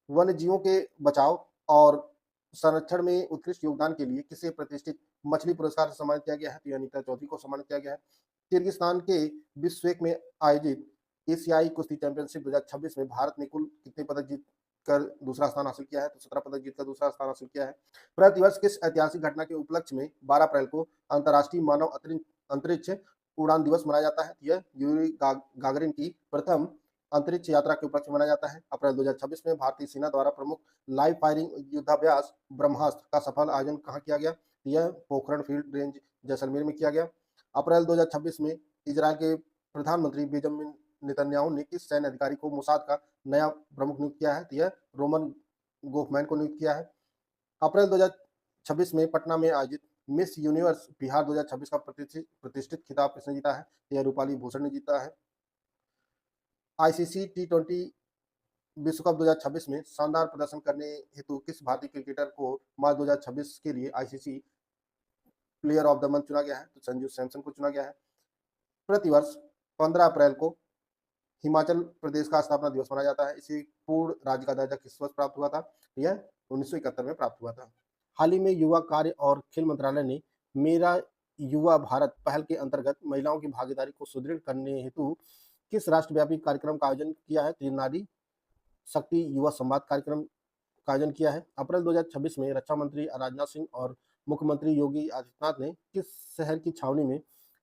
वन्य जीवों के बचाव और संरक्षण में उत्कृष्ट योगदान के लिए किसे प्रतिष्ठित मछली पुरस्कार से सम्मानित किया गया है? तो अनीता चौधरी को सम्मानित किया गया है। किर्गिस्तान के विश्वेक में आयोजित एशियाई कुश्ती चैंपियनशिप 2026 में भारत ने कुल कितने पदक जीत कर दूसरा स्थान हासिल किया है? तो 17 पदक जीतकर दूसरा स्थान हासिल किया है। प्रतिवर्ष किस ऐतिहासिक घटना के उपलक्ष्य में 12 अप्रैल को अंतर्राष्ट्रीय मानव अंतरिक्ष उड़ान दिवस मनाया जाता है? यह यूरी गागरिन की प्रथम अंतरिक्ष यात्रा के उपलक्ष्य मनाया जाता है। अप्रैल 2026 में भारतीय सेना द्वारा प्रमुख लाइव फायरिंग युद्धाभ्यास ब्रह्मास्त्र का सफल आयोजन कहाँ किया गया? यह पोखरण फील्ड रेंज जैसलमेर में किया गया। अप्रैल 2026 में इजराइल के प्रधानमंत्री बेंजामिन नेतन्याहू ने किस सैन्य अधिकारी को मोसाद का नया प्रमुख नियुक्त किया है? तो यह रोमन गोफमैन को नियुक्त किया है। अप्रैल 2026 में पटना में आयोजित मिस यूनिवर्स बिहार 2026 का प्रतिष्ठित खिताब किसने जीता है? यह रूपाली भूषण ने जीता है। आईसीसी T20 विश्व कप 2026 में शानदार प्रदर्शन करने हेतु किस भारतीय क्रिकेटर को मार्च 2026 के लिए ICC player of the month चुना गया है? तो संजू सैमसन को चुना गया है। प्रतिवर्ष 15 अप्रैल को हिमाचल प्रदेश का स्थापना दिवस मनाया जाता है। इसे पूर्ण राज्य का दर्जा किस वर्ष प्राप्त हुआ था? यह 1971 में प्राप्त हुआ था। हाल ही में युवा कार्य और खेल मंत्रालय ने मेरा युवा भारत पहल के अंतर्गत महिलाओं की भागीदारी को सुदृढ़ करने हेतु किस राष्ट्रव्यापी कार्यक्रम का आयोजन किया है? तो नारी शक्ति युवा संवाद कार्यक्रम का आयोजन किया है। अप्रैल 2026 में रक्षा मंत्री राजनाथ सिंह और मुख्यमंत्री योगी आदित्यनाथ ने किस शहर की छावनी में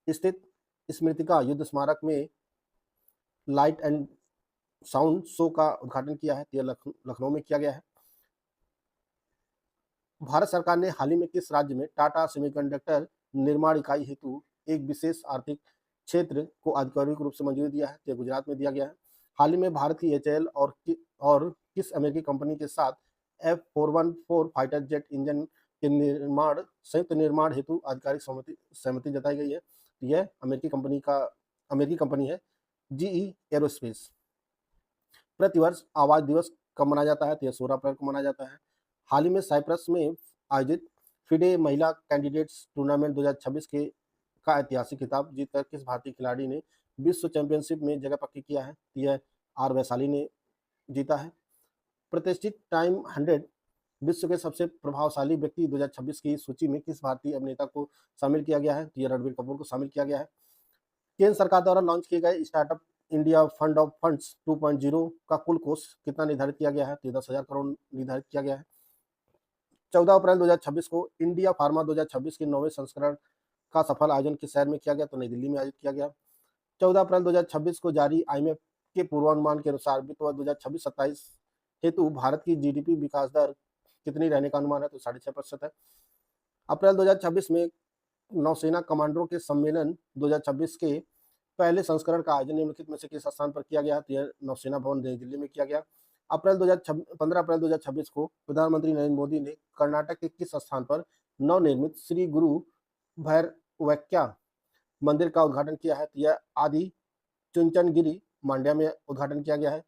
स्थित स्मृतिका युद्ध स्मारक में लाइट एंड साउंड शो का उद्घाटन किया है? यह लखनऊ में किया गया है। भारत सरकार ने हाल ही में किस राज्य में टाटा सेमीकंडक्टर निर्माण इकाई हेतु एक विशेष आर्थिक क्षेत्र को आधिकारिक रूप से मंजूरी दिया है? यह गुजरात में दिया गया है। हाल ही में भारत की एचएएल और किस अमेरिकी कंपनी के साथ F414 फाइटर जेट इंजन के संयुक्त निर्माण हेतु आधिकारिक सहमति जताई गई है? यह अमेरिकी कंपनी है GE एरोस्पेस। प्रतिवर्ष आवाज दिवस कब मनाया जाता है? तो यह 16 अप्रैल को मनाया जाता है। हाल ही में साइप्रस में आयोजित फिडे महिला कैंडिडेट्स टूर्नामेंट 2026 का ऐतिहासिक खिताब जीतकर किस भारतीय खिलाड़ी ने विश्व चैंपियनशिप में जगह पक्की किया है? यह आर वैशाली ने जीता है। प्रतिष्ठित टाइम 100 विश्व के सबसे प्रभावशाली व्यक्ति 2026 की सूची में किस भारतीय अभिनेता को शामिल किया गया है? यह रणबीर कपूर को शामिल किया गया है। केंद्र सरकार द्वारा लॉन्च किए गए startup India fund of funds 2.0 का कुल कोष कितना निर्धारित किया गया है? 10,000 करोड़ निर्धारित किया गया है। 14 अप्रैल 2026 को इंडिया फार्मा 2026 के 9वें संस्करण का सफल आयोजन किस शहर में किया गया? तो नई दिल्ली में आयोजित किया गया। 14 अप्रैल 2026 को जारी IMF के पूर्वानुमान के अनुसार वित्त वर्ष 2026-27 हेतु भारत की जीडीपी विकास दर कितनी रहने का अनुमान है? तो 6.5% है। अप्रैल 2026 में नौसेना कमांडरों के सम्मेलन 2026 के पहले संस्करण का आयोजन निम्नलिखित में से किस स्थान पर किया गया? तो यह नौसेना भवन नई दिल्ली में किया गया। 15 अप्रैल 2026 को प्रधानमंत्री नरेंद्र मोदी ने कर्नाटक के किस स्थान पर नवनिर्मित श्री गुरु भैरवैक्या मंदिर का उद्घाटन किया है? तो यह आदि चुंचनगिरी मांड्या में उद्घाटन किया गया है।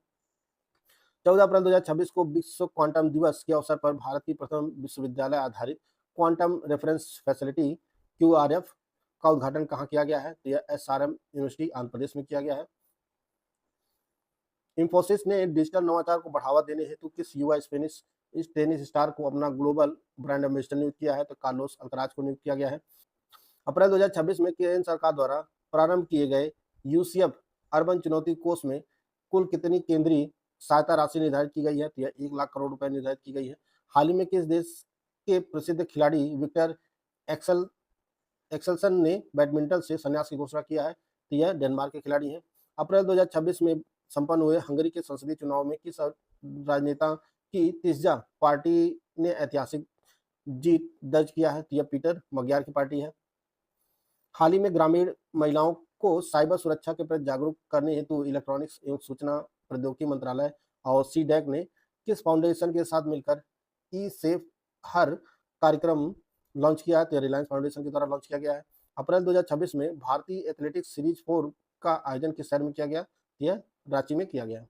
14 अप्रैल 2026 को विश्व क्वांटम दिवस के अवसर पर भारत की प्रथम विश्वविद्यालय आधारित क्वांटम रेफरेंस फैसिलिटी QRF का उद्घाटन कहाँ किया गया है? तो यह SRM यूनिवर्सिटी आंध्र प्रदेश में किया गया है। इंफोसिस ने डिजिटल नवाचार को बढ़ावा देने हेतु किस युवा स्पेनिश टेनिस स्टार को अपना ग्लोबल ब्रांड एम्बेसडर नियुक्त किया है? तो कार्लोस अल्कराज को नियुक्त किया गया है। अप्रैल 2026 में केंद्र सरकार द्वारा प्रारंभ किए गए UCF अर्बन चुनौती कोष में कुल कितनी केंद्रीय सहायता राशि निर्धारित की गई है? तो यह 1 लाख करोड़ रुपए निर्धारित की गई है। हाल ही में किस देश के प्रसिद्ध खिलाड़ी विक्टर एक्सेल्सन ने बैडमिंटन से संन्यास की घोषणा किया है? तो यह डेनमार्क के खिलाड़ी हैं। अप्रैल 2026 में संपन्न हुए हंगरी के संसदीय चुनाव में किस राजनेता की तिस्जा पार्टी ने ऐतिहासिक जीत दर्ज किया है? तो यह पीटर मग्यार की पार्टी है। हाल ही में ग्रामीण महिलाओं को साइबर सुरक्षा के प्रति जागरूक करने हेतु इलेक्ट्रॉनिक्स एवं सूचना प्रौद्योगिकी मंत्रालय और सीडैक ने किस फाउंडेशन के साथ मिलकर ई सेफ हर कार्यक्रम लॉन्च किया है? तो रिलायंस फाउंडेशन के द्वारा लॉन्च किया गया है। अप्रैल 2026 में भारतीय एथलेटिक्स सीरीज 4 का आयोजन किस शहर में किया गया? यह रांची में किया गया।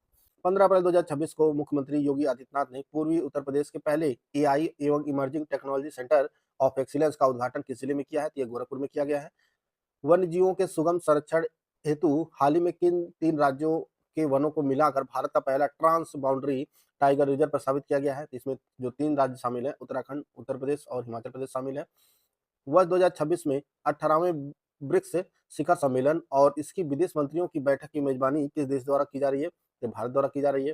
15 अप्रैल 2026 को मुख्यमंत्री योगी आदित्यनाथ ने पूर्वी उत्तर प्रदेश के पहले एआई एवं emerging technology centre of excellence का उद्घाटन किस जिले में किया है? तो यह गोरखपुर में किया गया है। वन्य जीवों के सुगम संरक्षण हेतु हाल ही में किन 3 राज्यों के वनों को मिलाकर भारत का पहला ट्रांस बाउंड्री टाइगर रिजर्व प्रस्तावित किया गया है? तो इसमें जो 3 राज्य शामिल हैं, उत्तराखंड, उत्तर प्रदेश और हिमाचल प्रदेश शामिल है। वर्ष 2026 में 18वें ब्रिक्स शिखर सम्मेलन और इसकी विदेश मंत्रियों की बैठक की मेजबानी किस देश द्वारा की जा रही है? तो भारत द्वारा की जा रही है।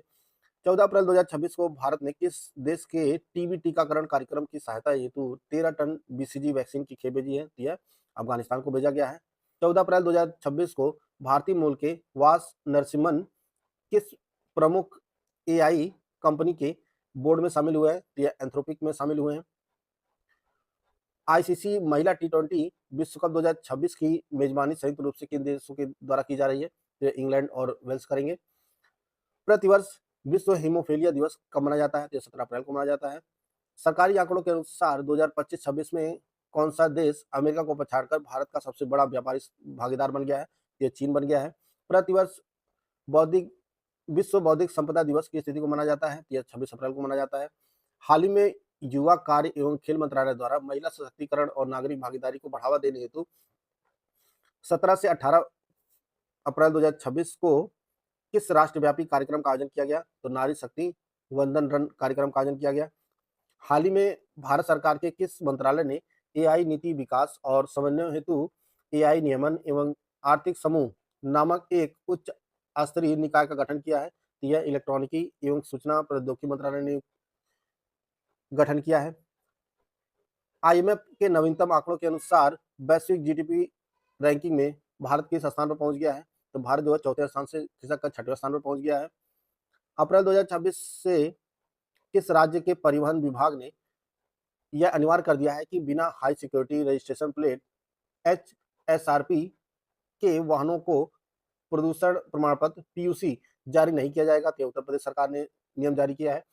14 अप्रैल 2026 को भारत ने किस देश के टीबी टीकाकरण कार्यक्रम की सहायता हेतु 13 टन बीसीजी वैक्सीन की खेप भेजी है? तो यह अफगानिस्तान को भेजा गया है। 14 अप्रैल 2026 को भारतीय मूल के वास नरसिम्हन किस प्रमुख एआई कंपनी के बोर्ड में शामिल हुए हैं? तो यह एंथ्रोपिक में शामिल हुए हैं। आईसीसी महिला टी20 विश्व कप 2026 की मेजबानी संयुक्त रूप से किन देशों के द्वारा की जा रही है? तो यह इंग्लैंड और वेल्स करेंगे। प्रतिवर्ष विश्व हीमोफीलिया दिवस कब मनाया जाता है? तो 17 अप्रैल को मनाया जाता है। सरकारी आंकड़ों के अनुसार 2025-26 में कौन सा देश अमेरिका को पछाड़कर भारत का सबसे बड़ा व्यापारी भागीदार बन गया है? ये चीन बन गया है। प्रतिवर्ष बौद्धिक विश्व बौद्धिक संपदा दिवस की स्थिति को मनाया जाता है? यह 26 अप्रैल को मनाया जाता है। हाल ही में युवा कार्य एवं खेल मंत्रालय द्वारा महिला सशक्तिकरण और नागरिक भागीदारी को बढ़ावा देने हेतु 17 से 18 अप्रैल 2026 को किस राष्ट्रव्यापी कार्यक्रम का आयोजन किया गया? तो नारी शक्ति वंदन रन कार्यक्रम का आयोजन किया गया। हाल ही में भारत सरकार के किस मंत्रालय ने एआई नीति विकास और समन्वय हेतु एआई नियमन एवं आर्थिक समूह नामक एक उच्च स्तरीय निकाय का गठन किया है? तो यह इलेक्ट्रॉनिकी एवं सूचना प्रौद्योगिकी मंत्रालय ने गठन किया है। आईएमएफ के नवीनतम आंकड़ों के अनुसार वैश्विक जीडीपी रैंकिंग में भारत किस स्थान पर पहुंच गया है? तो भारत जो है 4थे स्थान से खिसक कर 6वें स्थान पर पहुंच गया है। अप्रैल 2026 से किस राज्य के परिवहन विभाग ने यह अनिवार्य कर दिया है कि बिना high security registration plate HSRP के वाहनों को प्रदूषण प्रमाण पत्र पीयूसी जारी नहीं किया जाएगा? तो उत्तर प्रदेश सरकार ने नियम जारी किया है।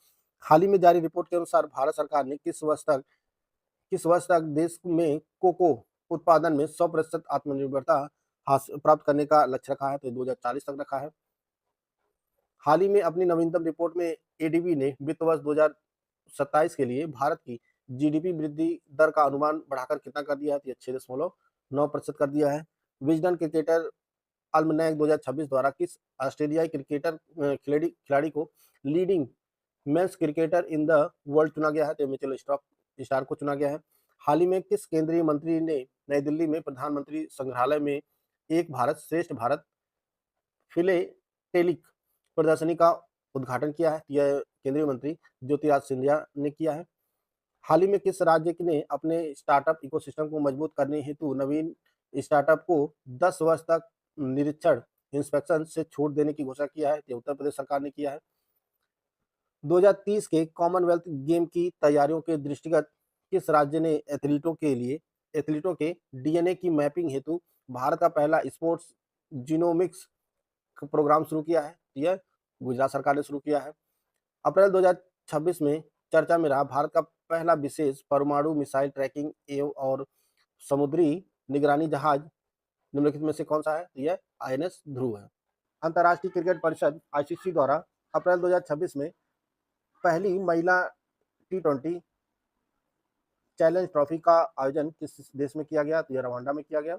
हाल ही में जारी रिपोर्ट के अनुसार भारत सरकार ने किस वर्ष तक देश में कोको उत्पादन में 100% आत्मनिर्भरता प्राप्त करने का लक्ष्य रखा है? तो 2040 तक रखा है। हाल ही में अपनी नवीनतम रिपोर्ट में एडीबी ने वित्त वर्ष 2027 के लिए भारत की जीडीपी वृद्धि दर का अनुमान बढ़ाकर कितना कर दिया है? तो 6.9% कर दिया है। विजडन क्रिकेटर अल्मनैक 2026 द्वारा किस ऑस्ट्रेलियाई खिलाड़ी को leading men's cricketer in the world चुना गया है? तो मिचेल स्टार्क को चुना गया है। हाल ही में किस केंद्रीय मंत्री ने नई दिल्ली में प्रधानमंत्री संग्रहालय में एक भारत श्रेष्ठ भारत फिलेटेलिक प्रदर्शनी का उद्घाटन किया है? यह केंद्रीय मंत्री ज्योतिरादित्य सिंधिया ने किया है। हाल ही में किस राज्य ने अपने स्टार्टअप इकोसिस्टम को मजबूत करने हेतु नवीन स्टार्टअप को 10 वर्ष तक निरीक्षण इंस्पेक्शन से छूट देने की घोषणा किया है? उत्तर प्रदेश सरकार ने किया है। 2030 के कॉमनवेल्थ गेम की तैयारियों के दृष्टिगत किस राज्य ने एथलीटों के डीएनए की मैपिंग हेतु भारत का पहला स्पोर्ट्स जीनोमिक्स प्रोग्राम शुरू किया है? यह गुजरात सरकार ने शुरू किया है। अप्रैल 2026 में चर्चा में रहा भारत का पहला विशेष परमाणु मिसाइल ट्रैकिंग एवं और समुद्री निगरानी जहाज निम्नलिखित में से कौन सा है? यह आईएनएस ध्रुव है। अंतर्राष्ट्रीय क्रिकेट परिषद आईसीसी द्वारा अप्रैल 2026 में पहली महिला टी20 चैलेंज ट्रॉफी का आयोजन किस देश में किया गया? तो यह रवांडा में किया गया।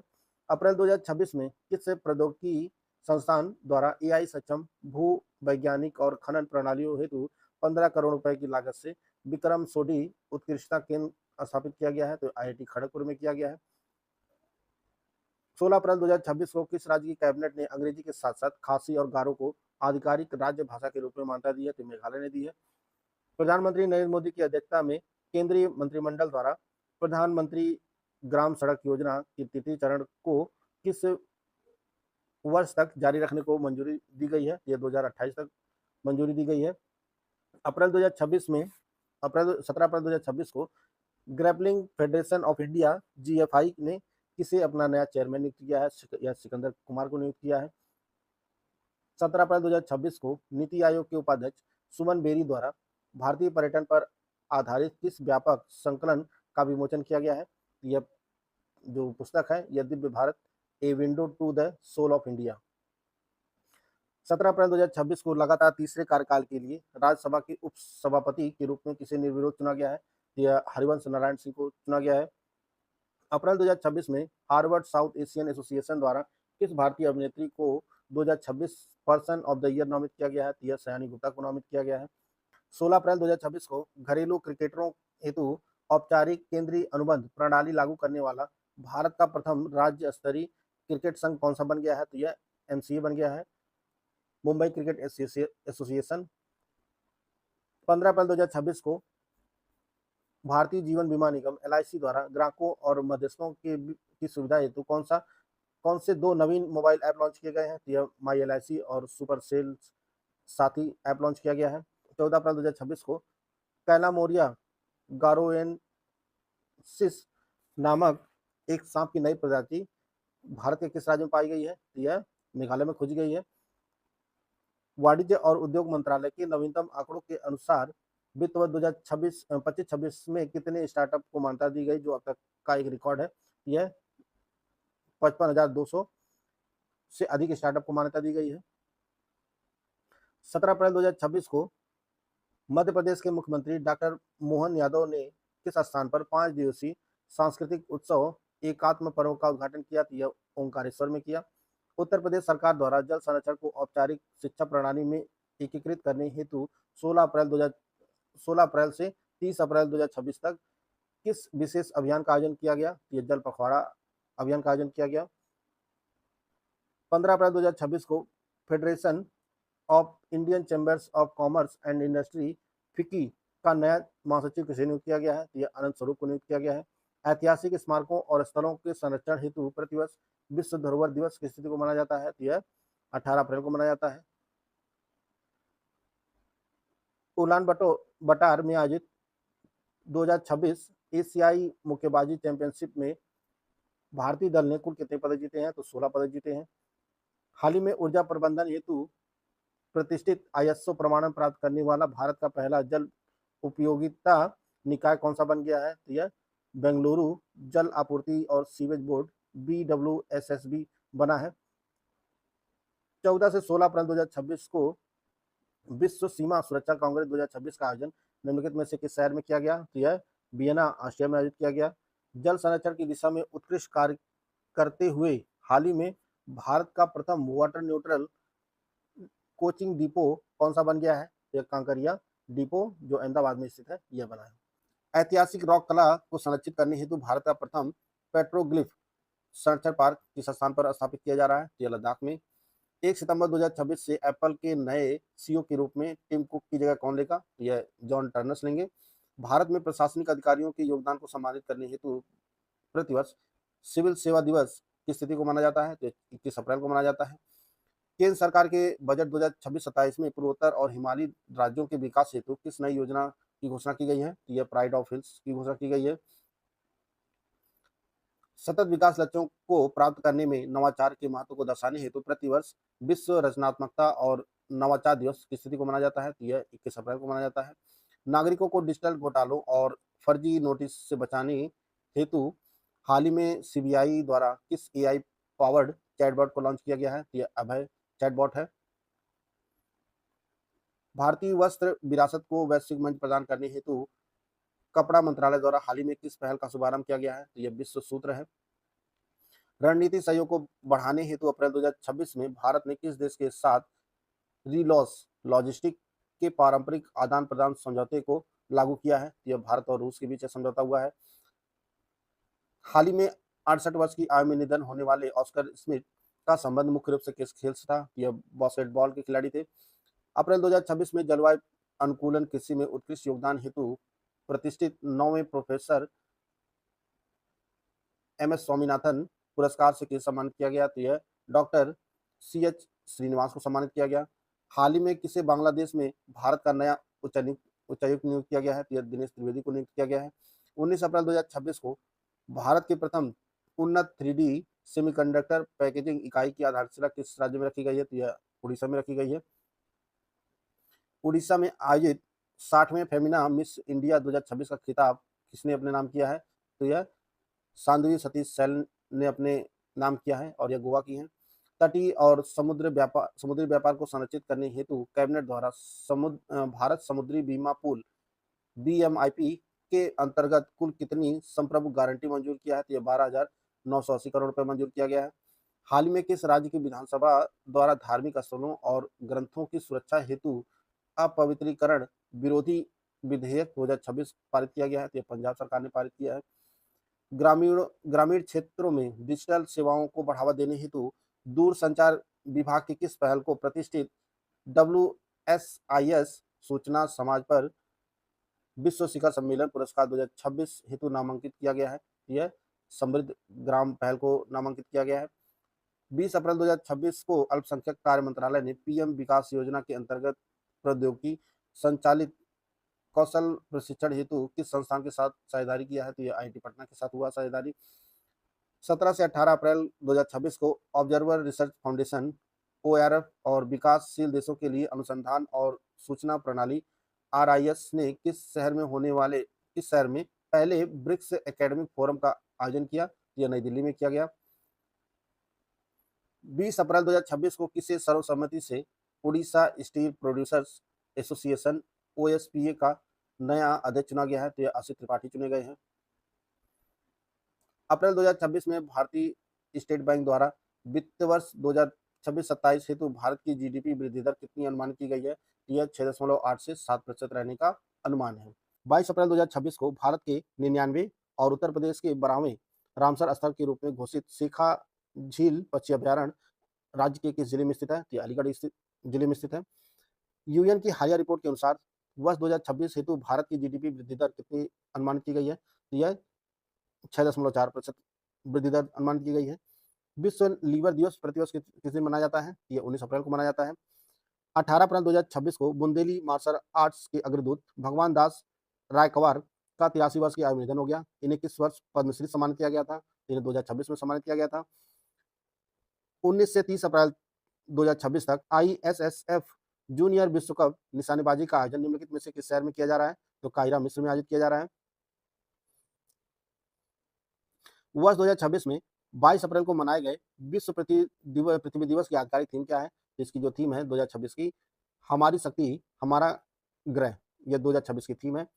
अप्रैल 2026 में किस प्रौद्योगिकी संस्थान द्वारा एआई सक्षम भू वैज्ञानिक और खनन प्रणालियों हेतु 15 करोड़ रुपए की लागत से विक्रम सोडी उत्कृष्टता केंद्र स्थापित किया गया है? तो आईआईटी खड़गपुर में किया गया है। 16 अप्रैल 2026 को किस राज्य की कैबिनेट ने अंग्रेजी के साथ साथ खासी और गारो को आधिकारिक राज्य भाषा के रूप में मान्यता दी है? तो मेघालय ने दी है। प्रधानमंत्री नरेंद्र मोदी की अध्यक्षता में केंद्रीय मंत्रिमंडल द्वारा प्रधानमंत्री ग्राम सड़क योजना की तृतीय चरण को किस वर्ष तक जारी रखने को मंजूरी दी गई है? यह 2028 तक मंजूरी दी गई है। 17 अप्रैल 2026 को ग्रैपलिंग फेडरेशन ऑफ इंडिया जीएफआई ने किसे अपना नया चेयरमैन नियुक्त किया है? या सिकंदर कुमार को नियुक्त किया है। 17 अप्रैल 2026 को नीति आयोग के उपाध्यक्ष सुमन बेरी द्वारा भारतीय पर्यटन पर आधारित किस व्यापक संकलन का विमोचन किया गया है? यह जो पुस्तक है यह Divya Bharat, a window to the soul of India. 17 अप्रैल 2026 को लगातार तीसरे कार्यकाल के लिए राज्यसभा के उपसभापति के रूप में किसे निर्विरोध चुना गया है? यह हरिवंश नारायण सिंह को चुना गया है। अप्रैल 2026 में हार्वर्ड साउथ एशियन एसोसिएशन द्वारा किस भारतीय अभिनेत्री को 2026 पर्सन ऑफ द ईयर नामित किया गया है? यह सयानी गुप्ता को नामित किया गया है। 16 अप्रैल 2026 को घरेलू क्रिकेटरों हेतु औपचारिक केंद्रीय अनुबंध प्रणाली लागू करने वाला भारत का प्रथम राज्य स्तरीय क्रिकेट संघ कौन सा बन गया है? तो यह एमसीए बन गया है, मुंबई क्रिकेट एसोसिएशन। 15 अप्रैल 2026 को भारतीय जीवन बीमा निगम एलआईसी द्वारा ग्राहकों और मध्यस्थों की सुविधा हेतु कौन से 2 नवीन मोबाइल ऐप लॉन्च किए गए हैं? तो यह माई एलआईसी और सुपर सेल्स साथी ऐप लॉन्च किया गया है। 14 अप्रैल 2026 को कैलामोरिया गारोएनसिस नामक एक सांप की नई प्रजाति भारत के किस राज्य में पाई गई है? तो यह मेघालय में खोजी गई है। वाणिज्य और उद्योग मंत्रालय के नवीनतम आंकड़ों के अनुसार वित्त वर्ष 2025-26 में कितने स्टार्टअप को मान्यता दी गई, जो अब तक का एक रिकॉर्ड है? यह 55,200 से अधिक स्टार्टअप को मान्यता दी गई है। 17 अप्रैल 2026 को मध्य प्रदेश के मुख्यमंत्री डॉक्टर मोहन यादव ने किस स्थान पर 5 दिवसीय सांस्कृतिक उत्सव एकात्म पर्व का उद्घाटन किया? तो यह ओंकारेश्वर में किया। उत्तर प्रदेश सरकार द्वारा जल संरक्षण को औपचारिक शिक्षा प्रणाली में एकीकृत करने हेतु 16 अप्रैल से 30 अप्रैल 2026 तक किस विशेष अभियान का आयोजन किया गया? यह जल पखवाड़ा अभियान का आयोजन किया गया। 15 अप्रैल 2026 को federation of Indian chambers of commerce and industry FICCI का नया महासचिव किसे नियुक्त किया गया है? यह अनंत स्वरूप को नियुक्त किया गया है। ऐतिहासिक स्मारकों और स्थलों के संरक्षण हेतु प्रतिवर्ष विश्व धरोहर दिवस की स्थिति को मनाया जाता है? तो यह 18 अप्रैल को मनाया जाता है। उलान बटार में आयोजित 2026 एशियाई मुक्केबाजी चैंपियनशिप में भारतीय दल ने कुल कितने पदक जीते हैं? तो 16 पदक जीते हैं। हाल ही में ऊर्जा प्रबंधन हेतु प्रतिष्ठित आईएसओ प्रमाणन प्राप्त करने वाला भारत का पहला जल उपयोगिता निकाय कौन सा बन गया है? तो यह बेंगलुरु जल आपूर्ति और सीवेज बोर्ड BWSSB बना है। 14 से 16 अप्रैल 2026 को विश्व सीमा सुरक्षा कांग्रेस 2026 का आयोजन निम्नलिखित में से किस शहर में किया गया? तो यह वियना ऑस्ट्रिया में आयोजित किया गया। जल संरक्षण की दिशा में उत्कृष्ट कार्य करते हुए हाल ही में भारत का प्रथम वाटर न्यूट्रल कोचिंग डिपो कौन सा बन गया है? यह कांकरिया डिपो जो अहमदाबाद में स्थित है यह बना है। ऐतिहासिक रॉक कला को संरक्षित करने हेतु भारत का प्रथम पेट्रोग्लिफ संरक्षण पार्क किस स्थान पर स्थापित किया जा रहा है? यह लद्दाख में। 1 सितंबर 2026 से एप्पल के नए सीईओ के रूप में टिम कुक की जगह कौन लेगा? यह जॉन टर्नर्स लेंगे। भारत में प्रशासनिक अधिकारियों के योगदान को सम्मानित करने हेतु प्रतिवर्ष सिविल सेवा दिवस की स्थिति को माना जाता है? तो 21 अप्रैल को मनाया जाता है। केंद्र सरकार के बजट 2026-27 में पूर्वोत्तर और हिमालयी राज्यों के विकास हेतु किस नई योजना की घोषणा की गई है? यह प्राइड ऑफ हिल्स की घोषणा की गई है। सतत विकास लक्ष्यों को प्राप्त करने में नवाचार के महत्व को दर्शाने हेतु प्रतिवर्ष विश्व रचनात्मकता और नवाचार दिवस की स्थिति को मनाया जाता है? तो यह 21 अप्रैल को मनाया जाता है। नागरिकों को डिजिटल घोटालों और फर्जी नोटिस से बचाने हेतु हाल ही में सीबीआई द्वारा किस एआई पावर्ड चैटबॉट को लॉन्च किया गया है? तो यह अभय चैटबॉट है। भारतीय वस्त्र विरासत को वैश्विक मंच प्रदान करने हेतु कपड़ा मंत्रालय द्वारा हाल ही में किस पहल का शुभारंभ किया गया है? तो यह विश्व सूत्र है। रणनीतिक सहयोग को बढ़ाने हेतु अप्रैल 2026 में भारत ने किस देश के साथ रिलॉस लॉजिस्टिक के पारंपरिक आदान प्रदान समझौते को लागू किया है? यह भारत और रूस के बीच समझौता हुआ है। हाल ही में 68 वर्ष की आयु में निधन होने वाले ऑस्कर स्मिथ का संबंध मुख्य रूप से किस खेल से था? यह बास्केटबॉल के खिलाड़ी थे। अप्रैल 2026 में जलवायु अनुकूलन कृषि में उत्कृष्ट योगदान हेतु प्रतिष्ठित 9वें प्रोफेसर MS स्वामीनाथन पुरस्कार से किसे सम्मानित किया गया? तो यह डॉक्टर CH श्रीनिवास को सम्मानित किया गया। हाल ही में किसे बांग्लादेश में भारत का नया उच्चायुक्त नियुक्त किया गया है? तो यह दिनेश त्रिवेदी को नियुक्त किया गया है। 19 अप्रैल 2026 को भारत के प्रथम उन्नत 3D सेमीकंडक्टर पैकेजिंग इकाई की आधारशिला किस राज्य में रखी गई है? तो यह उड़ीसा में रखी गई है। उड़ीसा में आयोजित 60वें फेमिना मिस इंडिया 2026 का खिताब किसने अपने नाम किया है? तो यह साध्वी सतीश सैल ने अपने नाम किया है और यह गोवा की हैं। तटीय और समुद्री व्यापार को संरक्षित करने हेतु कैबिनेट द्वारा भारत समुद्री बीमा पूल बीएमआईपी के अंतर्गत कुल कितनी संप्रभु गारंटी मंजूर किया है? तो यह 12,980 करोड़ रुपए मंजूर किया गया है। हाल ही में किस राज्य की विधानसभा द्वारा धार्मिक स्थलों और ग्रंथों की सुरक्षा हेतु अपवित्रीकरण विरोधी विधेयक 2026 पारित किया गया है? तो यह पंजाब सरकार ने पारित किया है। ग्रामीण क्षेत्रों में डिजिटल सेवाओं को बढ़ावा देने हेतु दूरसंचार विभाग की किस पहल को प्रतिष्ठित WSIS सूचना समाज पर विश्व शिखर सम्मेलन पुरस्कार 2026 हेतु नामांकित किया गया है? यह समृद्ध ग्राम पहल को नामांकित किया गया है। 20 अप्रैल 2026 को अल्पसंख्यक कार्य मंत्रालय ने पीएम विकास योजना के अंतर्गत प्रौद्योगिकी संचालित कौशल प्रशिक्षण हेतु किस संस्थान के साथ साझेदारी किया है? तो यह IIT पटना के साथ हुआ साझेदारी। 17 से 18 अप्रैल 2026 को ऑब्जर्वर रिसर्च फाउंडेशन ORF और विकासशील देशों के लिए अनुसंधान और सूचना प्रणाली RIS ने किस शहर में पहले ब्रिक्स एकेडमिक फोरम का आयोजन किया? यह नई दिल्ली में किया गया। 20 अप्रैल 2026 को किसे सर्वसम्मति से Orissa steel producers association OSPA का नया अध्यक्ष चुना गया है? तो यह असित त्रिपाठी चुने गए हैं। अप्रैल 2026 में भारतीय स्टेट बैंक द्वारा वित्त वर्ष 2026-27 हेतु भारत की GDP वृद्धि दर कितनी अनुमानित की गई है? यह 6.8 से 7% रहने का अनुमान है। 22 अप्रैल 2026 को भारत के 99 और उत्तर प्रदेश के 12वें रामसर स्थल के रूप में घोषित शेखा झील पक्षी अभ्यारण्य राज्य के किस जिले में स्थित है? तो अलीगढ़ जिले में स्थित है। यूएन की हालिया रिपोर्ट के अनुसार वर्ष 2026 हेतु भारत की GDP वृद्धि दर कितनी अनुमानित की गई है? तो यह 6.4% वृद्धि दर अनुमानित की गई है। विश्व लीवर दिवस प्रतिवर्ष किस दिन मनाया जाता है? यह 19 अप्रैल को मनाया जाता है। 18 अप्रैल 2026 को बुंदेली मार्शल आर्ट्स के अग्रदूत भगवान दास रायकवार का 83 वर्ष की आयु में निधन हो गया। इन्हें किस वर्ष पद्मश्री सम्मानित किया गया था? इन्हें 2026 में सम्मानित किया गया था। 19 से 30 अप्रैल 2026 तक ISSF जूनियर विश्व कप निशानेबाजी का आयोजन निम्नलिखित में से किस शहर में किया जा रहा है? तो काहिरा मिस्र में आयोजित किया जा रहा है। वर्ष 2026 में 22 अप्रैल को मनाए गए विश्व पृथ्वी दिवस की आधिकारिक थीम क्या है? इसकी जो थीम है 2026 की, हमारी शक्ति हमारा ग्रह, यह 2026 की थीम है।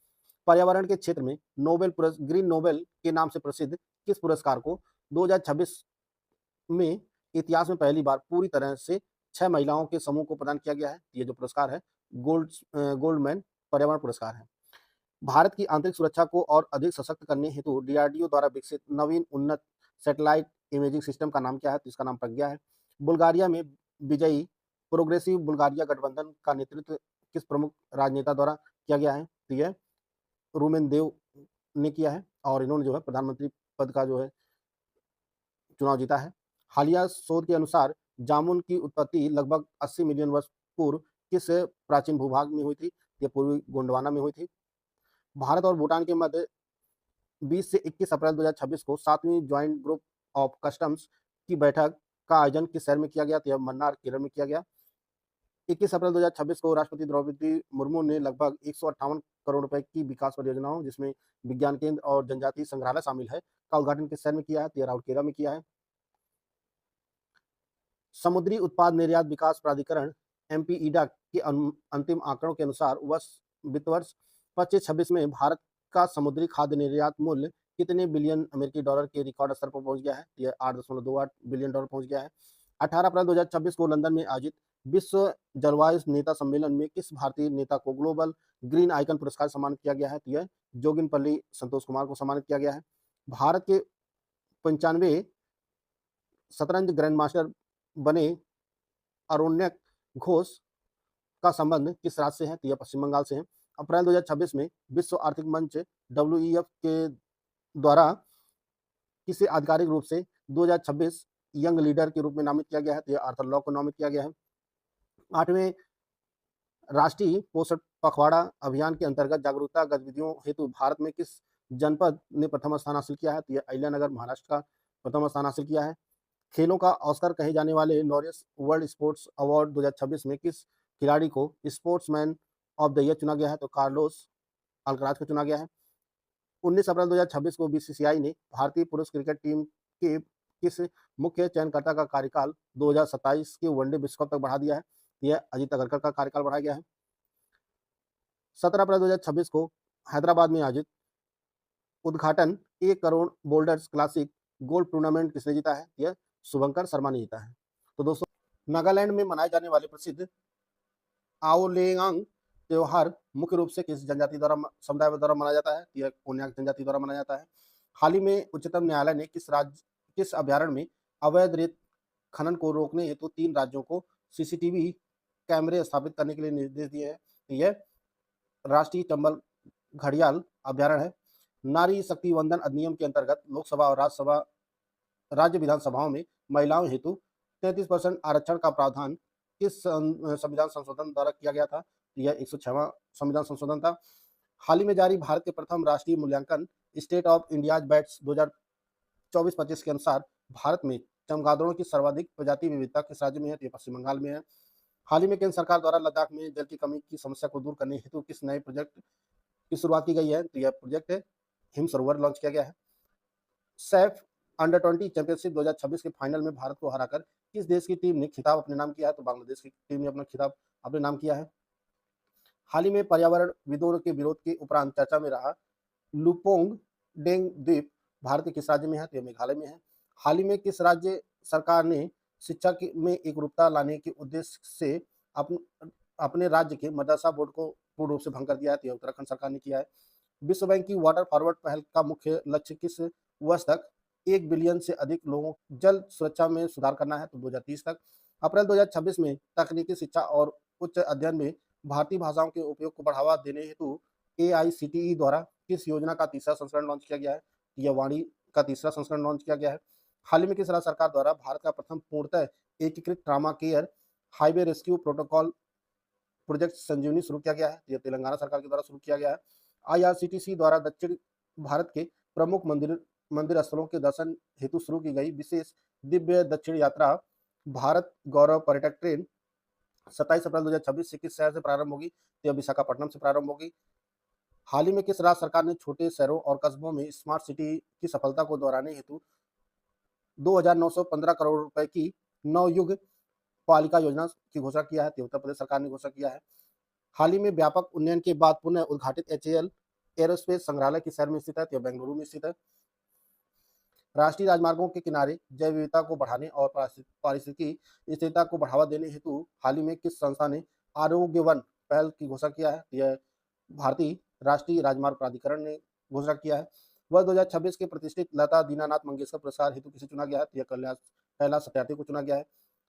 पर्यावरण के क्षेत्र में ग्रीन नोबेल के नाम से प्रसिद्ध किस पुरस्कार को 2026 में इतिहास में पहली बार पूरी तरह से 6 महिलाओं के समूह को प्रदान किया गया है? ये जो पुरस्कार है गोल्डमैन पर्यावरण पुरस्कार है। भारत की आंतरिक सुरक्षा को और अधिक सशक्त करने हेतु DRDO द्वारा विकसित नवीन उन्नत सैटेलाइट इमेजिंग सिस्टम का नाम क्या है? तो इसका नाम प्रज्ञा है। बुल्गारिया में विजयी प्रोग्रेसिव बुल्गारिया गठबंधन का नेतृत्व किस प्रमुख राजनेता द्वारा किया गया है? तो यह रूमेन देव ने किया है और इन्होंने जो है प्रधानमंत्री पद का जो है चुनाव जीता है। हालिया शोध के अनुसार जामुन की उत्पत्ति लगभग 80 मिलियन वर्ष पूर्व किस प्राचीन भूभाग में हुई थी? यह पूर्वी गोंडवाना में हुई थी। भारत और भूटान के मध्य 20 से 21 अप्रैल 2026 को 7वीं ज्वाइंट ग्रुप ऑफ कस्टम्स की बैठक का आयोजन किस शहर में किया गया? तो यह मन्नार केरल में किया गया। 21 अप्रैल 2026 को राष्ट्रपति द्रौपदी मुर्मू ने लगभग 158 करोड़ रुपए की विकास परियोजनाओं, जिसमें विज्ञान केंद्र और जनजातीय संग्रहालय शामिल है, का उद्घाटन किस शहर में किया है? तो यह राउरकेला में किया है। समुद्री उत्पाद निर्यात विकास प्राधिकरण MPEDA के अंतिम आंकड़ों के अनुसार वित्त वर्ष 25-26 में भारत का समुद्री खाद्य निर्यात मूल्य कितने बिलियन अमेरिकी डॉलर के रिकॉर्ड स्तर पर पहुंच गया है? यह 8.28 बिलियन डॉलर पहुंच गया है। 18 अप्रैल 2026 को लंदन में आयोजित विश्व जलवायु नेता सम्मेलन में किस भारतीय नेता को ग्लोबल ग्रीन आइकन पुरस्कार सम्मानित किया गया है? तो यह जोगिनपल्ली संतोष कुमार को सम्मानित किया गया है। भारत के 95 शतरंज ग्रैंड मास्टर बने अरोन्यक घोष का संबंध किस राज्य से है? तो यह पश्चिम बंगाल से है। अप्रैल 2026 में विश्व आर्थिक मंच WEF के द्वारा किसे आधिकारिक रूप से 2026 यंग लीडर के रूप में नामित किया गया है? तो यह आर्थर लॉ को नामित किया गया है। 8वें राष्ट्रीय पोषण पखवाड़ा अभियान के अंतर्गत जागरूकता गतिविधियों हेतु भारत में किस जनपद ने प्रथम स्थान हासिल किया है? तो यह अहिल्यानगर महाराष्ट्र का प्रथम स्थान हासिल किया है। खेलों का ऑस्कर कहे जाने वाले लॉरियस वर्ल्ड स्पोर्ट्स अवार्ड 2026 में किस खिलाड़ी को स्पोर्ट्समैन ऑफ द ईयर चुना गया है? तो कार्लोस अल्कराज को चुना गया है। 19 अप्रैल 2026 को बीसीसीआई ने भारतीय पुरुष क्रिकेट टीम के किस मुख्य चयनकर्ता का कार्यकाल 2027 के वनडे विश्व कप तक बढ़ा दिया है? यह अजीत अगरकर का कार्यकाल बढ़ाया गया है। 17 अप्रैल 2026 को हैदराबाद में आयोजित उद्घाटन 1 crore boulders classic golf tournament किसने जीता है? यह शुभंकर शर्मा ने जीता है। तो दोस्तों, नागालैंड में मनाए जाने वाले प्रसिद्ध आओलेंगांग त्योहार मुख्य रूप से किस जनजाति द्वारा समुदाय द्वारा मनाया जाता है? यह कोन्याक जनजाति द्वारा मनाया जाता है। हाल ही में उच्चतम न्यायालय ने किस अभ्यारण्य में अवैध रेत खनन को रोकने हेतु 3 राज्यों को सीसीटीवी कैमरे स्थापित करने के लिए निर्देश दिए हैं? यह राष्ट्रीय चंबल घड़ियाल अभ्यारण्य है। नारी शक्ति वंदन अधिनियम के अंतर्गत लोकसभा और राज्य विधानसभाओं में महिलाओं हेतु 33% आरक्षण का प्रावधान किस संविधान संशोधन द्वारा किया गया था? यह 106वां संविधान संशोधन था। हाल ही में जारी भारत के प्रथम राष्ट्रीय मूल्यांकन स्टेट ऑफ इंडिया बैट्स 2024-25 के अनुसार भारत में चमगादड़ों की सर्वाधिक प्रजाति विविधता किस राज्य में है? तो पश्चिम बंगाल में है। हाल ही में केंद्र सरकार द्वारा लद्दाख में जल की कमी की समस्या को दूर करने हेतु किस नए प्रोजेक्ट की शुरुआत की गई है? तो यह प्रोजेक्ट है हिम सरोवर लॉन्च किया गया है। सैफ अंडर 20 चैंपियनशिप 2026 के फाइनल में भारत को हराकर किस देश की टीम ने खिताब अपने नाम किया है? तो बांग्लादेश की टीम ने अपना खिताब अपने नाम किया है। हाल ही में पर्यावरणविदों के विरोध के उपरांत चर्चा में रहा लुपोंग डेंग द्वीप भारत के किस राज्य में है? तो यह मेघालय में है। हाल ही में किस राज्य सरकार ने शिक्षा में एकरूपता लाने के उद्देश्य से अपने राज्य के मदरसा बोर्ड को पूर्ण रूप से भंग कर दिया है? तो यह उत्तराखंड सरकार ने किया है। विश्व बैंक की वाटर फॉरवर्ड पहल का मुख्य लक्ष्य किस वर्ष तक 1 बिलियन से अधिक लोगों जल सुरक्षा में सुधार करना है? तो 2030 तक। अप्रैल 2026 में तकनीकी शिक्षा और उच्च अध्ययन में भारतीय भाषाओं के उपयोग को बढ़ावा देने हेतु AICTE द्वारा किस योजना का तीसरा संस्करण लॉन्च किया गया है? यह वाणी का तीसरा संस्करण लॉन्च किया गया है। हाल ही में किस राज्य सरकार द्वारा भारत का प्रथम पूर्णतः एकीकृत trauma care highway rescue protocol project Sanjeevani शुरू किया गया है? यह तेलंगाना सरकार के द्वारा शुरू किया गया है। IRCTC द्वारा दक्षिण भारत के प्रमुख मंदिर स्थलों के दर्शन हेतु शुरू की गई विशेष दिव्य दक्षिण यात्रा भारत गौरव पर्यटक ट्रेन 27 अप्रैल 2026 से किस शहर से प्रारंभ होगी? तो यह विशाखापट्टनम से प्रारंभ होगी। हाल ही में किस राज्य सरकार ने छोटे शहरों और कस्बों में स्मार्ट सिटी की सफलता को दोहराने हेतु 2,915 करोड़ रुपए की नवयुग पालिका योजना की घोषणा किया है? तो उत्तर प्रदेश सरकार ने घोषणा किया है। हाल ही में व्यापक उन्नयन के बाद पुनः उद्घाटित HAL एरोस्पेस संग्रहालय किस शहर में स्थित है? तो बेंगलुरु में स्थित है। राष्ट्रीय राजमार्गों के किनारे जैव विविधता को बढ़ाने और पारिस्थितिकी स्थिरता को बढ़ावा देने हेतु हाल ही में किस संस्था ने आरोग्य वन पहल की घोषणा किया है? यह भारतीय राष्ट्रीय राजमार्ग प्राधिकरण ने घोषणा किया है। वर्ष 2026 के प्रतिष्ठित लता दीनानाथ मंगेशकर पुरस्कार हेतु किसे चुना गया है? यह कैलाश सत्यार्थी को चुना गया है।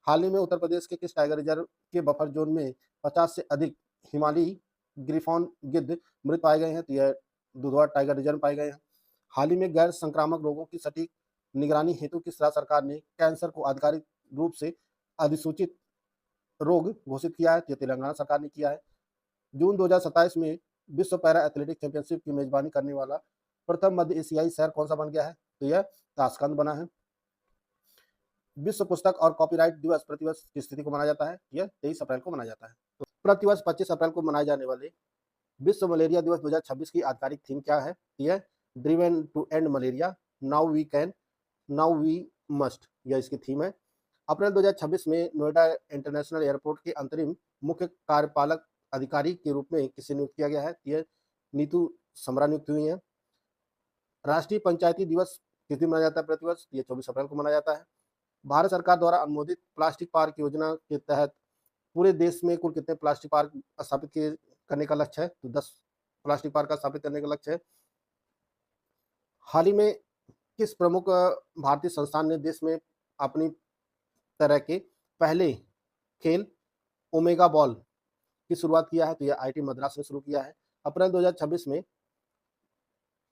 हाल ही में उत्तर प्रदेश के किस टाइगर रिजर्व के बफर जोन में 50 से अधिक हिमालयी ग्रिफॉन गिद्ध मृत पाए गए हैं? तो यह दुधवा टाइगर रिजर्व पाए गए हैं। हाल ही में गैर संक्रामक रोगों की सटीक निगरानी हेतु किस राज्य सरकार ने कैंसर को आधिकारिक रूप से अधिसूचित रोग घोषित किया है? तो तेलंगाना सरकार ने किया है। जून 2027 में विश्व पैरा एथलेटिक चैंपियनशिप की मेजबानी करने वाला प्रथम मध्य एशियाई शहर कौन सा बन गया है? तो यह ताशकंद बना है। विश्व पुस्तक और कॉपीराइट दिवस प्रतिवर्ष किस तिथि को मनाया जाता है? यह 23 अप्रैल को मनाया जाता है। तो प्रतिवर्ष 25 अप्रैल को मनाए जाने वाले विश्व मलेरिया दिवस 2026 की आधिकारिक थीम क्या है? यह driven to end malaria, now we can, now we must, यह इसकी थीम है। अप्रैल 2026 में नोएडा इंटरनेशनल एयरपोर्ट के अंतरिम मुख्य कार्यपालक अधिकारी के रूप में किसे नियुक्त किया गया है? यह नीतू समरा नियुक्त हुई है। राष्ट्रीय पंचायती दिवस किस दिन मनाया जाता है प्रतिवर्ष? यह 24 अप्रैल को मनाया जाता है। भारत सरकार द्वारा अनुमोदित प्लास्टिक पार्क योजना के तहत पूरे देश में कुल कितने प्लास्टिक पार्क स्थापित करने का लक्ष्य है? तो 10 प्लास्टिक पार्क का स्थापित करने का लक्ष्य है। हाल ही में किस प्रमुख भारतीय संस्थान ने देश में अपनी तरह के पहले खेल ओमेगा बॉल की शुरुआत किया है? तो यह IIT मद्रास ने शुरू किया है। अप्रैल 2026 में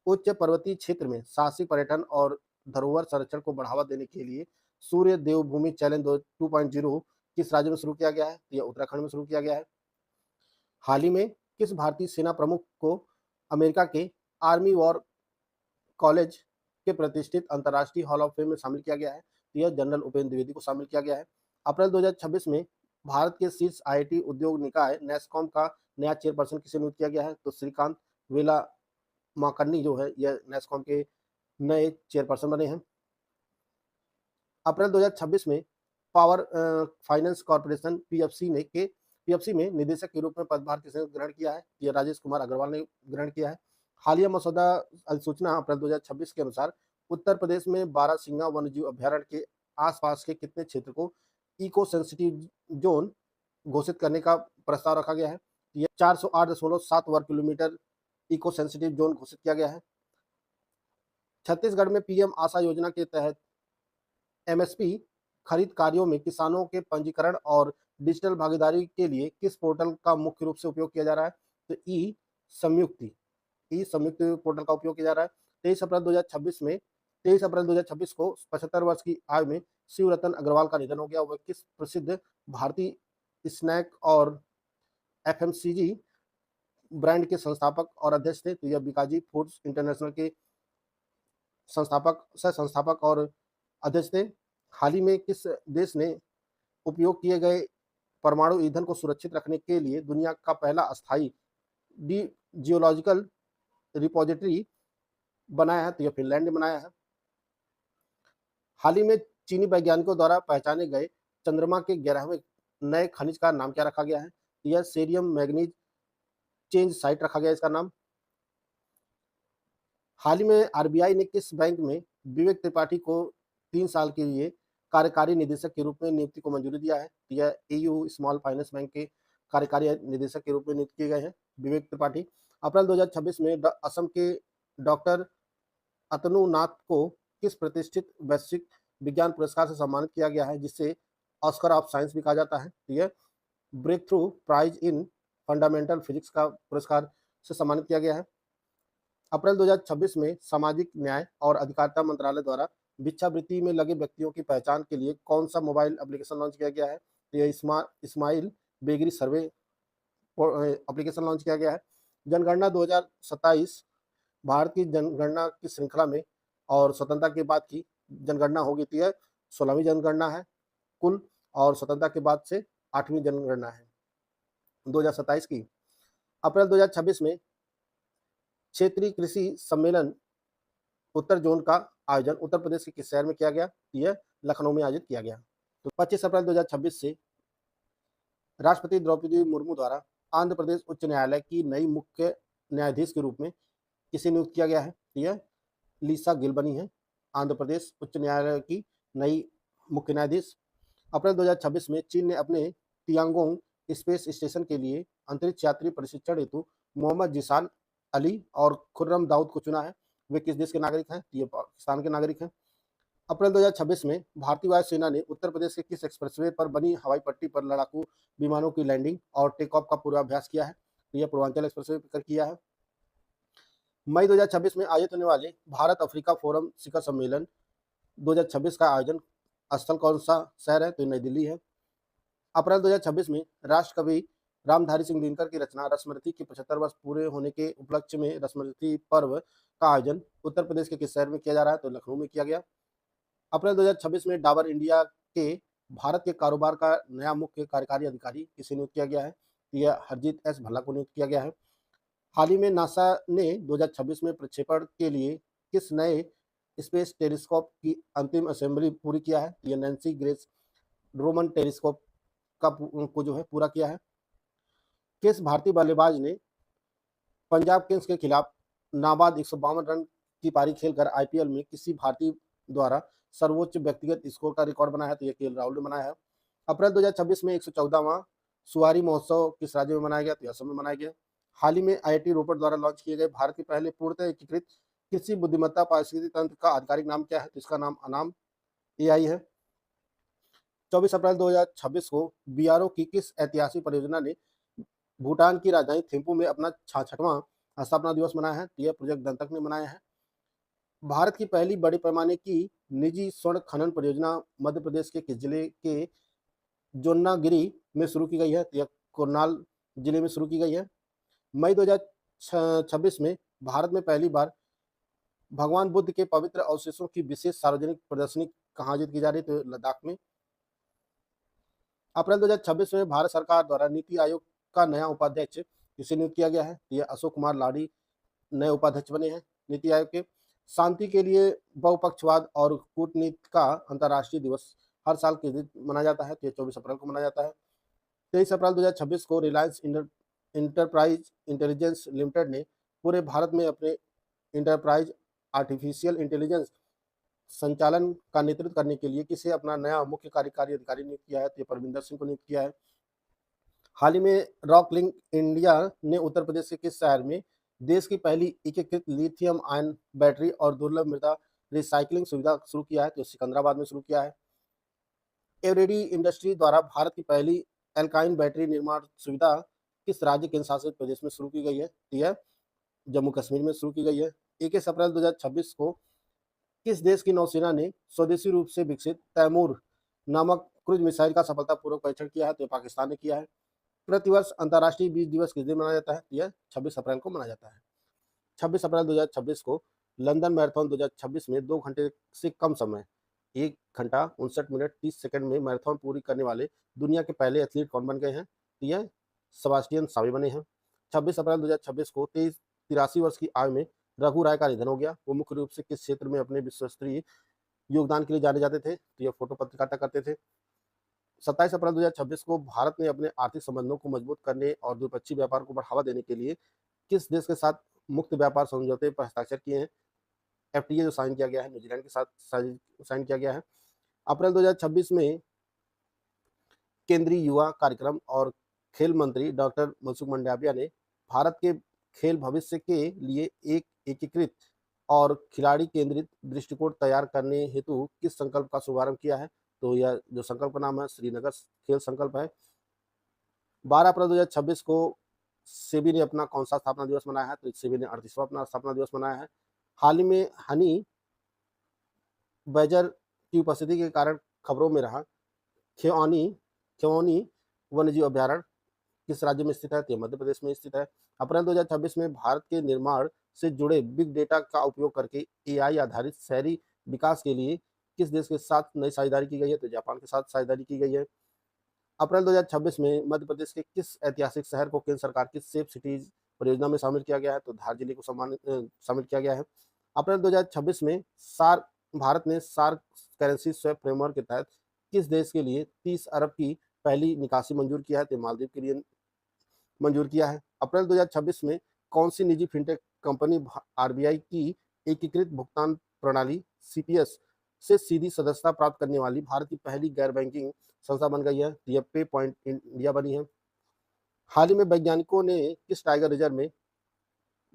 उच्च पर्वतीय क्षेत्र में साहसिक पर्यटन और धरोहर संरक्षण को बढ़ावा देने के लिए सूर्य देवभूमि चैलेंज 2.0 किस राज्य में शुरू किया गया है? तो यह उत्तराखंड में शुरू किया गया है। हाल ही में किस भारतीय सेना प्रमुख को अमेरिका के आर्मी वॉर कॉलेज के प्रतिष्ठित अंतर्राष्ट्रीय हॉल ऑफ फेम में शामिल किया गया है? तो यह जनरल उपेंद्र द्विवेदी को शामिल किया गया है। अप्रैल 2026 में भारत के शीर्ष आईटी उद्योग निकाय नैसकॉम का नया चेयरपर्सन किसे नियुक्त किया गया है? तो श्रीकांत वेलामाकन्नी जो है यह नैसकॉम के नए चेयरपर्सन बने हैं। अप्रैल 2026 में पावर फाइनेंस कॉर्पोरेशन पीएफसी में निदेशक के रूप में पदभार किसने ग्रहण किया है? यह राजेश कुमार अग्रवाल ने ग्रहण किया है। हालिया मसौदा अधिसूचना अप्रैल 2026 के अनुसार उत्तर प्रदेश में बारहसिंगा वन्यजीव अभ्यारण्य के आसपास के कितने क्षेत्र को इको सेंसिटिव जोन घोषित करने का प्रस्ताव रखा गया है? यह 408.7 वर्ग किलोमीटर इको सेंसिटिव जोन घोषित किया गया है। छत्तीसगढ़ में पीएम आशा योजना के तहत एमएसपी खरीद कार्यों में किसानों के पंजीकरण और डिजिटल भागीदारी के लिए किस पोर्टल का मुख्य रूप से उपयोग किया जा रहा है? तो ई संयुक्त पोर्टल का उपयोग किया जा रहा है। 23 अप्रैल 2026 को 75 वर्ष की आयु में शिवरतन अग्रवाल का निधन हो गया। वह किस प्रसिद्ध भारतीय स्नैक और एफएमसीजी ब्रांड के संस्थापक और अध्यक्ष थे? तो यह बीकाजी फूड्स इंटरनेशनल के सह संस्थापक और अध्यक्ष थे। हाल ही में किस देश ने उपयोग किए गए परमाणु ईंधन को सुरक्षित रखने के लिए दुनिया का पहला अस्थायी जियोलॉजिकल रिपोजिटरी बनाया है? तो यह फिनलैंड ने बनाया है। हाल ही में चीनी वैज्ञानिकों द्वारा पहचाने गए चंद्रमा के 11वें नए खनिज का नाम क्या रखा गया है? यह सेरियम मैग्नीज चेंज साइट रखा गया इसका नाम। हाल ही में आरबीआई ने किस बैंक में विवेक त्रिपाठी को 3 साल के लिए कार्यकारी निदेशक के रूप में नियुक्ति को मंजूरी दिया है? यह एयू स्मॉल फाइनेंस बैंक के कार्यकारी निदेशक के रूप में नियुक्त किए गए हैं विवेक त्रिपाठी। अप्रैल 2026 में असम के डॉक्टर अतनु नाथ को किस प्रतिष्ठित वैश्विक विज्ञान पुरस्कार से सम्मानित किया गया है, जिसे ऑस्कर ऑफ साइंस भी कहा जाता है? यह Breakthrough Prize in Fundamental Physics का पुरस्कार से सम्मानित किया गया है। अप्रैल 2026 में सामाजिक न्याय और अधिकारिता मंत्रालय द्वारा भिक्षावृत्ति में लगे व्यक्तियों की पहचान के लिए कौन सा मोबाइल एप्लीकेशन लॉन्च किया गया है? यह स्माइल बेगरी सर्वे एप्लीकेशन लॉन्च किया गया है। जनगणना 2027 भारत की जनगणना की श्रृंखला में और स्वतंत्रता के बाद की जनगणना होगी। तो यह 16वीं जनगणना है कुल, और स्वतंत्रता के बाद से 8वीं जनगणना है 2027 की। अप्रैल 2026 में क्षेत्रीय कृषि सम्मेलन उत्तर जोन का आयोजन उत्तर प्रदेश के किस शहर में किया गया? यह लखनऊ में आयोजित किया गया। तो 25 अप्रैल 2026 से राष्ट्रपति द्रौपदी मुर्मू द्वारा आंध्र प्रदेश उच्च न्यायालय की नई मुख्य न्यायाधीश के रूप में किसे नियुक्त किया गया है? यह लीसा गिल बनी है आंध्र प्रदेश उच्च न्यायालय की नई मुख्य न्यायाधीश। अप्रैल 2026 में चीन ने अपने तियांगोंग स्पेस स्टेशन के लिए अंतरिक्ष यात्री प्रशिक्षण हेतु मोहम्मद जिसान अली और खुर्रम दाऊद को चुना है। वे किस देश के नागरिक हैं? ये पाकिस्तान के नागरिक हैं। अप्रैल 2026 में भारतीय वायुसेना ने उत्तर प्रदेश के किस एक्सप्रेसवे पर बनी हवाई पट्टी पर लड़ाकू विमानों की लैंडिंग और टेक ऑफ का पूर्वाभ्यास किया है? तो यह पूर्वांचल एक्सप्रेसवे पर किया है। मई 2026 में आयोजित होने वाले भारत अफ्रीका फोरम शिखर सम्मेलन 2026 का आयोजन स्थल कौन सा शहर है? तो नई दिल्ली है। अप्रैल 2026 में राष्ट्रकवि रामधारी सिंह दिनकर की रचना रसमरती के 75 वर्ष पूरे होने के उपलक्ष्य में रसमरती पर्व का आयोजन उत्तर प्रदेश के किस शहर में किया जा रहा है? तो लखनऊ में किया गया। अप्रैल 2026 में डाबर इंडिया के भारत के कारोबार का नया मुख्य कार्यकारी अधिकारी किसे नियुक्त किया गया है? यह हरजीत एस भल्ला को नियुक्त किया गया है। हाल ही में नासा ने 2026 में प्रक्षेपण के लिए किस नए स्पेस टेलीस्कोप की अंतिम असेंबली पूरी किया है? यह नैन्सी ग्रेस रोमन टेलीस्कोप को जो है पूरा किया है। किस भारतीय बल्लेबाज ने पंजाब किंग्स के खिलाफ नाबाद 152 रन की पारी खेलकर आईपीएल में किसी भारतीय द्वारा सर्वोच्च व्यक्तिगत स्कोर का रिकॉर्ड बनाया है? तो यह केएल राहुल ने बनाया है। अप्रैल 2026 में 114वां सुवारी महोत्सव किस राज्य में मनाया गया? तो असम में मनाया गया। हाल ही में आईआईटी रोपड़ द्वारा लॉन्च किए गए भारत के पहले पूर्णतः एकीकृत कृषि बुद्धिमत्ता पारिस्थितिकी तंत्र का आधिकारिक नाम क्या है? तो इसका नाम अनाम एआई है। 24 अप्रैल 2026 को बीआरओ की किस ऐतिहासिक परियोजना ने भूटान की राजधानी थिम्पू में अपना 66वां स्थापना दिवस मनाया है? तो यह प्रोजेक्ट दंतक ने मनाया है। भारत की पहली बड़े पैमाने की निजी स्वर्ण खनन परियोजना मध्य प्रदेश के किस जिले के जोन्नागिरी में शुरू की गई है? तो यह करनाल जिले में शुरू की गई है। मई 2026 में भारत में पहली बार भगवान बुद्ध के पवित्र अवशेषों की विशेष सार्वजनिक प्रदर्शनी कहाँ जीत की जा रही है? तो लद्दाख में। अप्रैल 2026 में भारत सरकार द्वारा नीति आयोग का नया उपाध्यक्ष किसे नियुक्त किया गया है? तो यह अशोक कुमार लाड़ी नए उपाध्यक्ष बने हैं नीति आयोग के। शांति के लिए बहुपक्षवाद और कूटनीति का अंतर्राष्ट्रीय दिवस हर साल के दिन मनाया जाता है, तो ये 24 अप्रैल को मनाया जाता है। 23 अप्रैल 2026 को रिलायंस इंटरप्राइज इंटेलिजेंस लिमिटेड ने पूरे भारत में अपने इंटरप्राइज आर्टिफिशियल इंटेलिजेंस संचालन का नेतृत्व करने के लिए किसे अपना नया मुख्य कार्यकारी अधिकारी नियुक्त किया है? तो ये परविंदर सिंह को नियुक्त किया है। हाल ही में रॉक लिंक इंडिया ने उत्तर प्रदेश के किस शहर में देश की पहली एकीकृत लिथियम आयन बैटरी और दुर्लभ मृदा रिसाइकलिंग सुविधा शुरू किया है? तो सिकंदराबाद में शुरू किया है। एवरेडी इंडस्ट्री द्वारा भारत की पहली एल्काइन बैटरी निर्माण सुविधा किस राज्य केंद्र शासित प्रदेश में शुरू की गई है? तो यह जम्मू कश्मीर में शुरू की गई है। 21 अप्रैल 2026 को किस देश की नौसेना ने स्वदेशी रूप से विकसित तैमूर नामक क्रूज मिसाइल का सफलतापूर्वक परीक्षण किया है? तो पाकिस्तान ने किया है। प्रतिवर्ष अंतर्राष्ट्रीय बीज दिवस किस दिन मनाया जाता है? यह 26 अप्रैल को मनाया जाता है। 26 अप्रैल 2026 को लंदन मैराथन 2026 में 2 घंटे से कम समय 1 घंटा 59 मिनट 30 सेकंड में मैराथन पूरी करने वाले दुनिया के पहले एथलीट कौन बन गए हैं? तो यह सेबास्टियन सावे बने हैं। 26 अप्रैल 2026 को 83 वर्ष की आयु में रघु राय का निधन हो गया। वो मुख्य रूप से किस क्षेत्र में अपने विश्वस्तरीय योगदान के लिए जाने जाते थे? तो यह फोटो पत्रकारिता करते थे। 27 अप्रैल 2026 को भारत ने अपने आर्थिक संबंधों को मजबूत करने और द्विपक्षीय व्यापार को बढ़ावा देने के लिए किस देश के साथ मुक्त व्यापार समझौते पर हस्ताक्षर किए हैं? एफटीए जो साइन किया गया है न्यूजीलैंड के साथ साइन किया गया है। अप्रैल 2026 में केंद्रीय युवा कार्यक्रम और खेल मंत्री डॉक्टर मनसुख मंडाविया ने भारत के खेल भविष्य के लिए एक एकीकृत और खिलाड़ी केंद्रित दृष्टिकोण तैयार करने हेतु किस संकल्प का शुभारंभ किया है? तो यह जो संकल्प का नाम है श्रीनगर खेल संकल्प है। 12 अप्रैल 2026 को सेबी ने अपना कौन सा स्थापना दिवस मनाया है? तो सेबी ने 38वां अपना स्थापना दिवस मनाया है। हाल ही में हनी बैजर की उपस्थिति के कारण खबरों में रहा खियौनी वन्यजीव अभ्यारण्य किस राज्य में स्थित है? तो मध्य प्रदेश में स्थित है। अप्रैल 2026 में भारत के निर्माण से जुड़े बिग डेटा का उपयोग करके एआई आधारित शहरी विकास के लिए किस देश के साथ नई साझेदारी की गई है? तो जापान के साथ साझेदारी की गई है। अप्रैल 2026 में मध्य प्रदेश के किस ऐतिहासिक शहर को केंद्र सरकार की सेफ सिटीज परियोजना में शामिल किया गया है? तो धार जिले को शामिल किया गया है। अप्रैल 2026 में भारत ने सार्क करेंसी स्वैप फ्रेमवर्क के तहत किस देश के लिए 30 अरब की पहली निकासी मंजूर किया है? तो मालदीव के लिए मंजूर किया है। अप्रैल 2026 में कौन सी निजी फिनटेक कंपनी आरबीआई की एकीकृत भुगतान प्रणाली सीपीएस से सीधी सदस्यता प्राप्त करने वाली भारत की पहली गैर बैंकिंग संस्था बन गई है? यह पे पॉइंट इंडिया बनी है। हाल ही में वैज्ञानिकों ने किस टाइगर रिजर्व में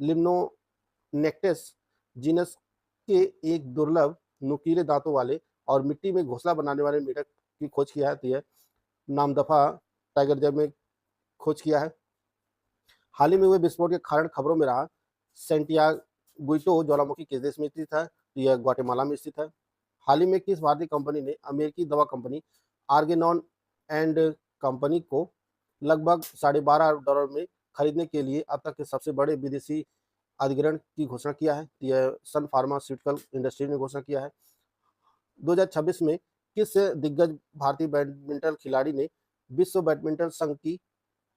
लिम्नोनेक्टेस जीनस के एक दुर्लभ नुकीले दांतों वाले और मिट्टी में घोंसला बनाने वाले मेढक की खोज किया है? तो यह नामदफा टाइगर रिजर्व में खोज किया है। हाल ही में हुए विस्फोट के कारण खबरों में रहा सेंटियागुइटो ज्वालामुखी किस देश में स्थित है? तो यह ग्वाटेमाला में स्थित है। हाल ही में किस भारतीय कंपनी ने अमेरिकी दवा कंपनी आर्गेनॉन एंड कंपनी को लगभग $12.5 में खरीदने के लिए अब तक के सबसे बड़े विदेशी अधिग्रहण की घोषणा किया है? तो यह सन फार्मास्यूटिकल इंडस्ट्री ने घोषणा किया है। 2026 में किस दिग्गज भारतीय बैडमिंटन खिलाड़ी ने विश्व बैडमिंटन संघ की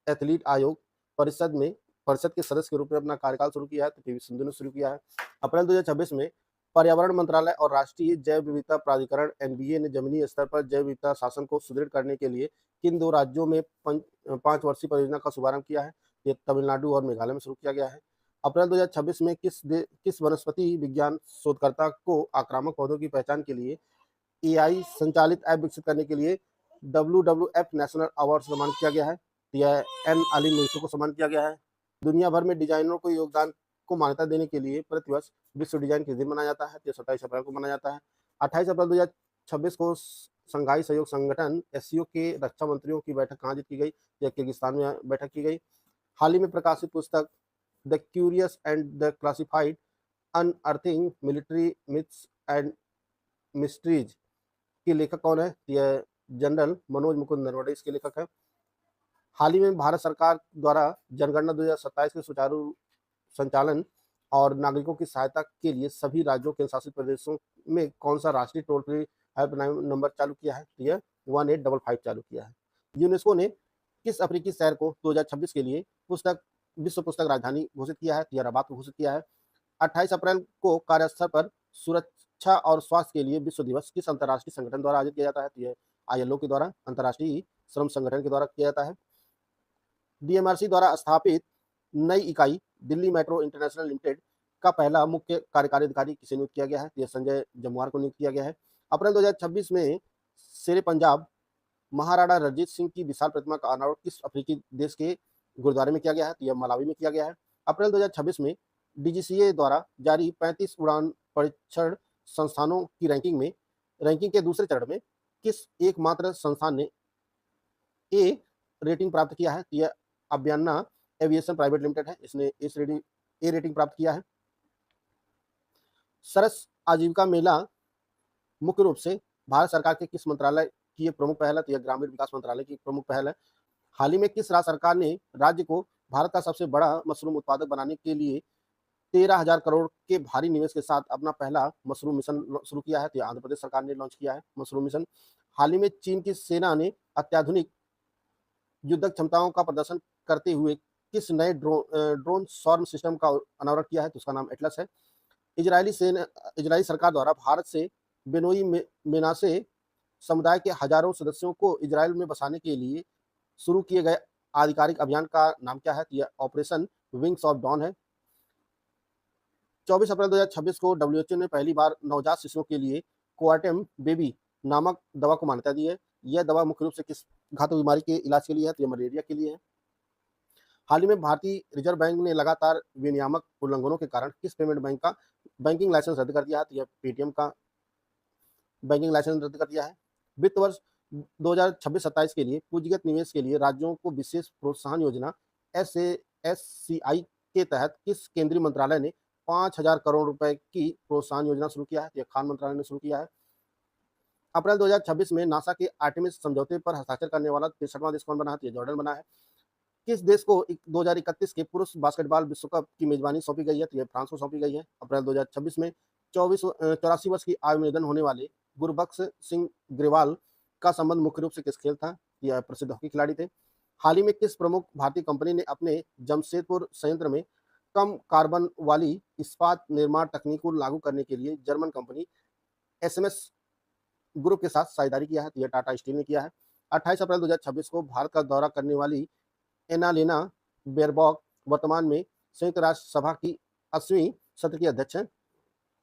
एथलीट आयोग परिषद के सदस्य के रूप में अपना कार्यकाल शुरू किया है? तो पीवी सिंधु ने शुरू किया है। अप्रैल 2026 में पर्यावरण मंत्रालय और राष्ट्रीय जैव विविधता प्राधिकरण एनबीए ने जमीनी स्तर पर जैव विविधता शासन को सुदृढ़ करने के लिए किन 2 राज्यों में 5 वर्षीय परियोजना का शुभारंभ किया है? ये तमिलनाडु और मेघालय में शुरू किया गया है। अप्रैल 2026 में किस वनस्पति विज्ञान शोधकर्ता को आक्रामक पौधों की पहचान के लिए एआई संचालित ऐप विकसित करने के लिए WWF नेशनल अवार्ड से सम्मानित किया गया है? यह एन अली मुइसो को सम्मानित किया गया है। दुनिया भर में डिजाइनरों को योगदान को मान्यता देने के लिए प्रतिवर्ष विश्व डिजाइन किस दिन मनाया जाता है? तो 27 अप्रैल को मनाया जाता है। 28 अप्रैल 2026 को संघाई सहयोग संगठन एससीओ के रक्षा मंत्रियों की बैठक कहाँ की गई? यह किर्गिस्तान में बैठक की गई। हाल ही में प्रकाशित पुस्तक the curious and the classified unearthing military myths and mysteries के लेखक कौन है? यह जनरल मनोज मुकुंद नरवणे इसके लेखक है। हाल ही में भारत सरकार द्वारा जनगणना 2027 के सुचारू संचालन और नागरिकों की सहायता के लिए सभी राज्यों के शासित प्रदेशों में कौन सा राष्ट्रीय टोल फ्री हेल्पलाइन नंबर चालू किया है, तो यह 1855 चालू किया है। यूनेस्को ने किस अफ्रीकी शहर को 2026 के लिए विश्व पुस्तक राजधानी घोषित किया है, तो यह रबात को घोषित किया है। 28 अप्रैल को कार्यस्थल पर सुरक्षा और स्वास्थ्य के लिए विश्व दिवस किस अंतर्राष्ट्रीय संगठन द्वारा आयोजित किया जाता है, तो यह आईएलओ के द्वारा, अंतर्राष्ट्रीय श्रम संगठन के द्वारा किया जाता है। डीएमआरसी द्वारा स्थापित नई इकाई दिल्ली मेट्रो इंटरनेशनल लिमिटेड का पहला मुख्य कार्यकारी अधिकारी किसे नियुक्त किया गया है, तो यह संजय जमुआर को नियुक्त किया गया है। अप्रैल 2026 में शेरे पंजाब महाराणा रणजीत सिंह की विशाल प्रतिमा का अनावरण किस अफ्रीकी देश के गुरुद्वारे में किया गया है, तो यह मलावी में किया गया है। अप्रैल 2026 में डीजीसीए द्वारा जारी 35 उड़ान परीक्षण संस्थानों की रैंकिंग के दूसरे चरण में किस एकमात्र संस्थान ने ए रेटिंग प्राप्त किया है, तो यह अबियाना एविएशन प्राइवेट लिमिटेड है, इसने ए रेटिंग प्राप्त किया है। सरस आजीविका मेला मुख्य रूप से भारत सरकार के किस मंत्रालय की एक प्रमुख पहल है, तो यह ग्रामीण विकास मंत्रालय की प्रमुख पहल है। हाल ही में किस राज्य सरकार ने राज्य को भारत का सबसे बड़ा मशरूम उत्पादक बनाने के लिए 13,000 करोड़ के भारी निवेश के साथ अपना पहला मशरूम मिशन शुरू किया है, तो यह आंध्र प्रदेश सरकार ने लॉन्च किया है मशरूम मिशन। हाल ही में चीन की सेना ने अत्याधुनिक युद्धक क्षमताओं का प्रदर्शन करते हुए किस नए ड्रोन स्वार्म सिस्टम का अनावरण किया है, तो उसका नाम एटलस है। इजरायली सरकार द्वारा भारत से बेनोई मेनासे समुदाय के हजारों सदस्यों को इजरायल में बसाने के लिए शुरू किए गए आधिकारिक अभियान का नाम क्या है, तो यह ऑपरेशन विंग्स ऑफ डॉन है। 24 अप्रैल 2026 को डब्ल्यूएचओ ने पहली बार नवजात शिशुओं के लिए कोआर्टेम बेबी नामक दवा को मान्यता दी है। यह दवा मुख्य रूप से किस घातक बीमारी के इलाज के लिए है, तो यह मलेरिया के लिए है। हाल ही में भारतीय रिजर्व बैंक ने लगातार विनियामक उल्लंघनों के कारण किस पेमेंट बैंक का बैंकिंग लाइसेंस रद्द कर दिया है, तो यह पेटीएम का बैंकिंग लाइसेंस रद्द कर दिया है। वित्त वर्ष 2026-27 के लिए पूंजीगत निवेश के लिए राज्यों को विशेष प्रोत्साहन योजना SASCI के तहत किस केंद्रीय मंत्रालय ने 5,000 करोड़ रुपए की प्रोत्साहन योजना शुरू किया है, यह खान मंत्रालय ने शुरू किया है। अप्रैल 2026 में नासा के आर्टेमिस समझौते पर हस्ताक्षर करने वाला 63वां देश कौन बना है, तो यह जॉर्डन बना है। किस देश को 2031 के पुरुष बास्केटबॉल विश्व कप की मेजबानी सौंपी गई है, तो यह फ्रांस को सौंपी गई है। अप्रैल 2026 में 84 वर्ष की आयु में निधन होने वाले गुरबख्श सिंह ग्रेवाल का संबंध मुख्य रूप से किस खेल था, यह प्रसिद्ध हॉकी खिलाड़ी थे। हाल ही में किस प्रमुख भारतीय कंपनी ने अपने जमशेदपुर संयंत्र में कम कार्बन वाली इस्पात निर्माण तकनीक को लागू करने के लिए जर्मन कंपनी SMS ग्रुप के साथ साझेदारी किया है, तो यह टाटा स्टील ने किया है। 28 अप्रैल 2026 को भारत का दौरा करने वाली एनालेना बेयरबॉक वर्तमान में संयुक्त राष्ट्र सभा की 80वीं सत्र की अध्यक्ष हैं।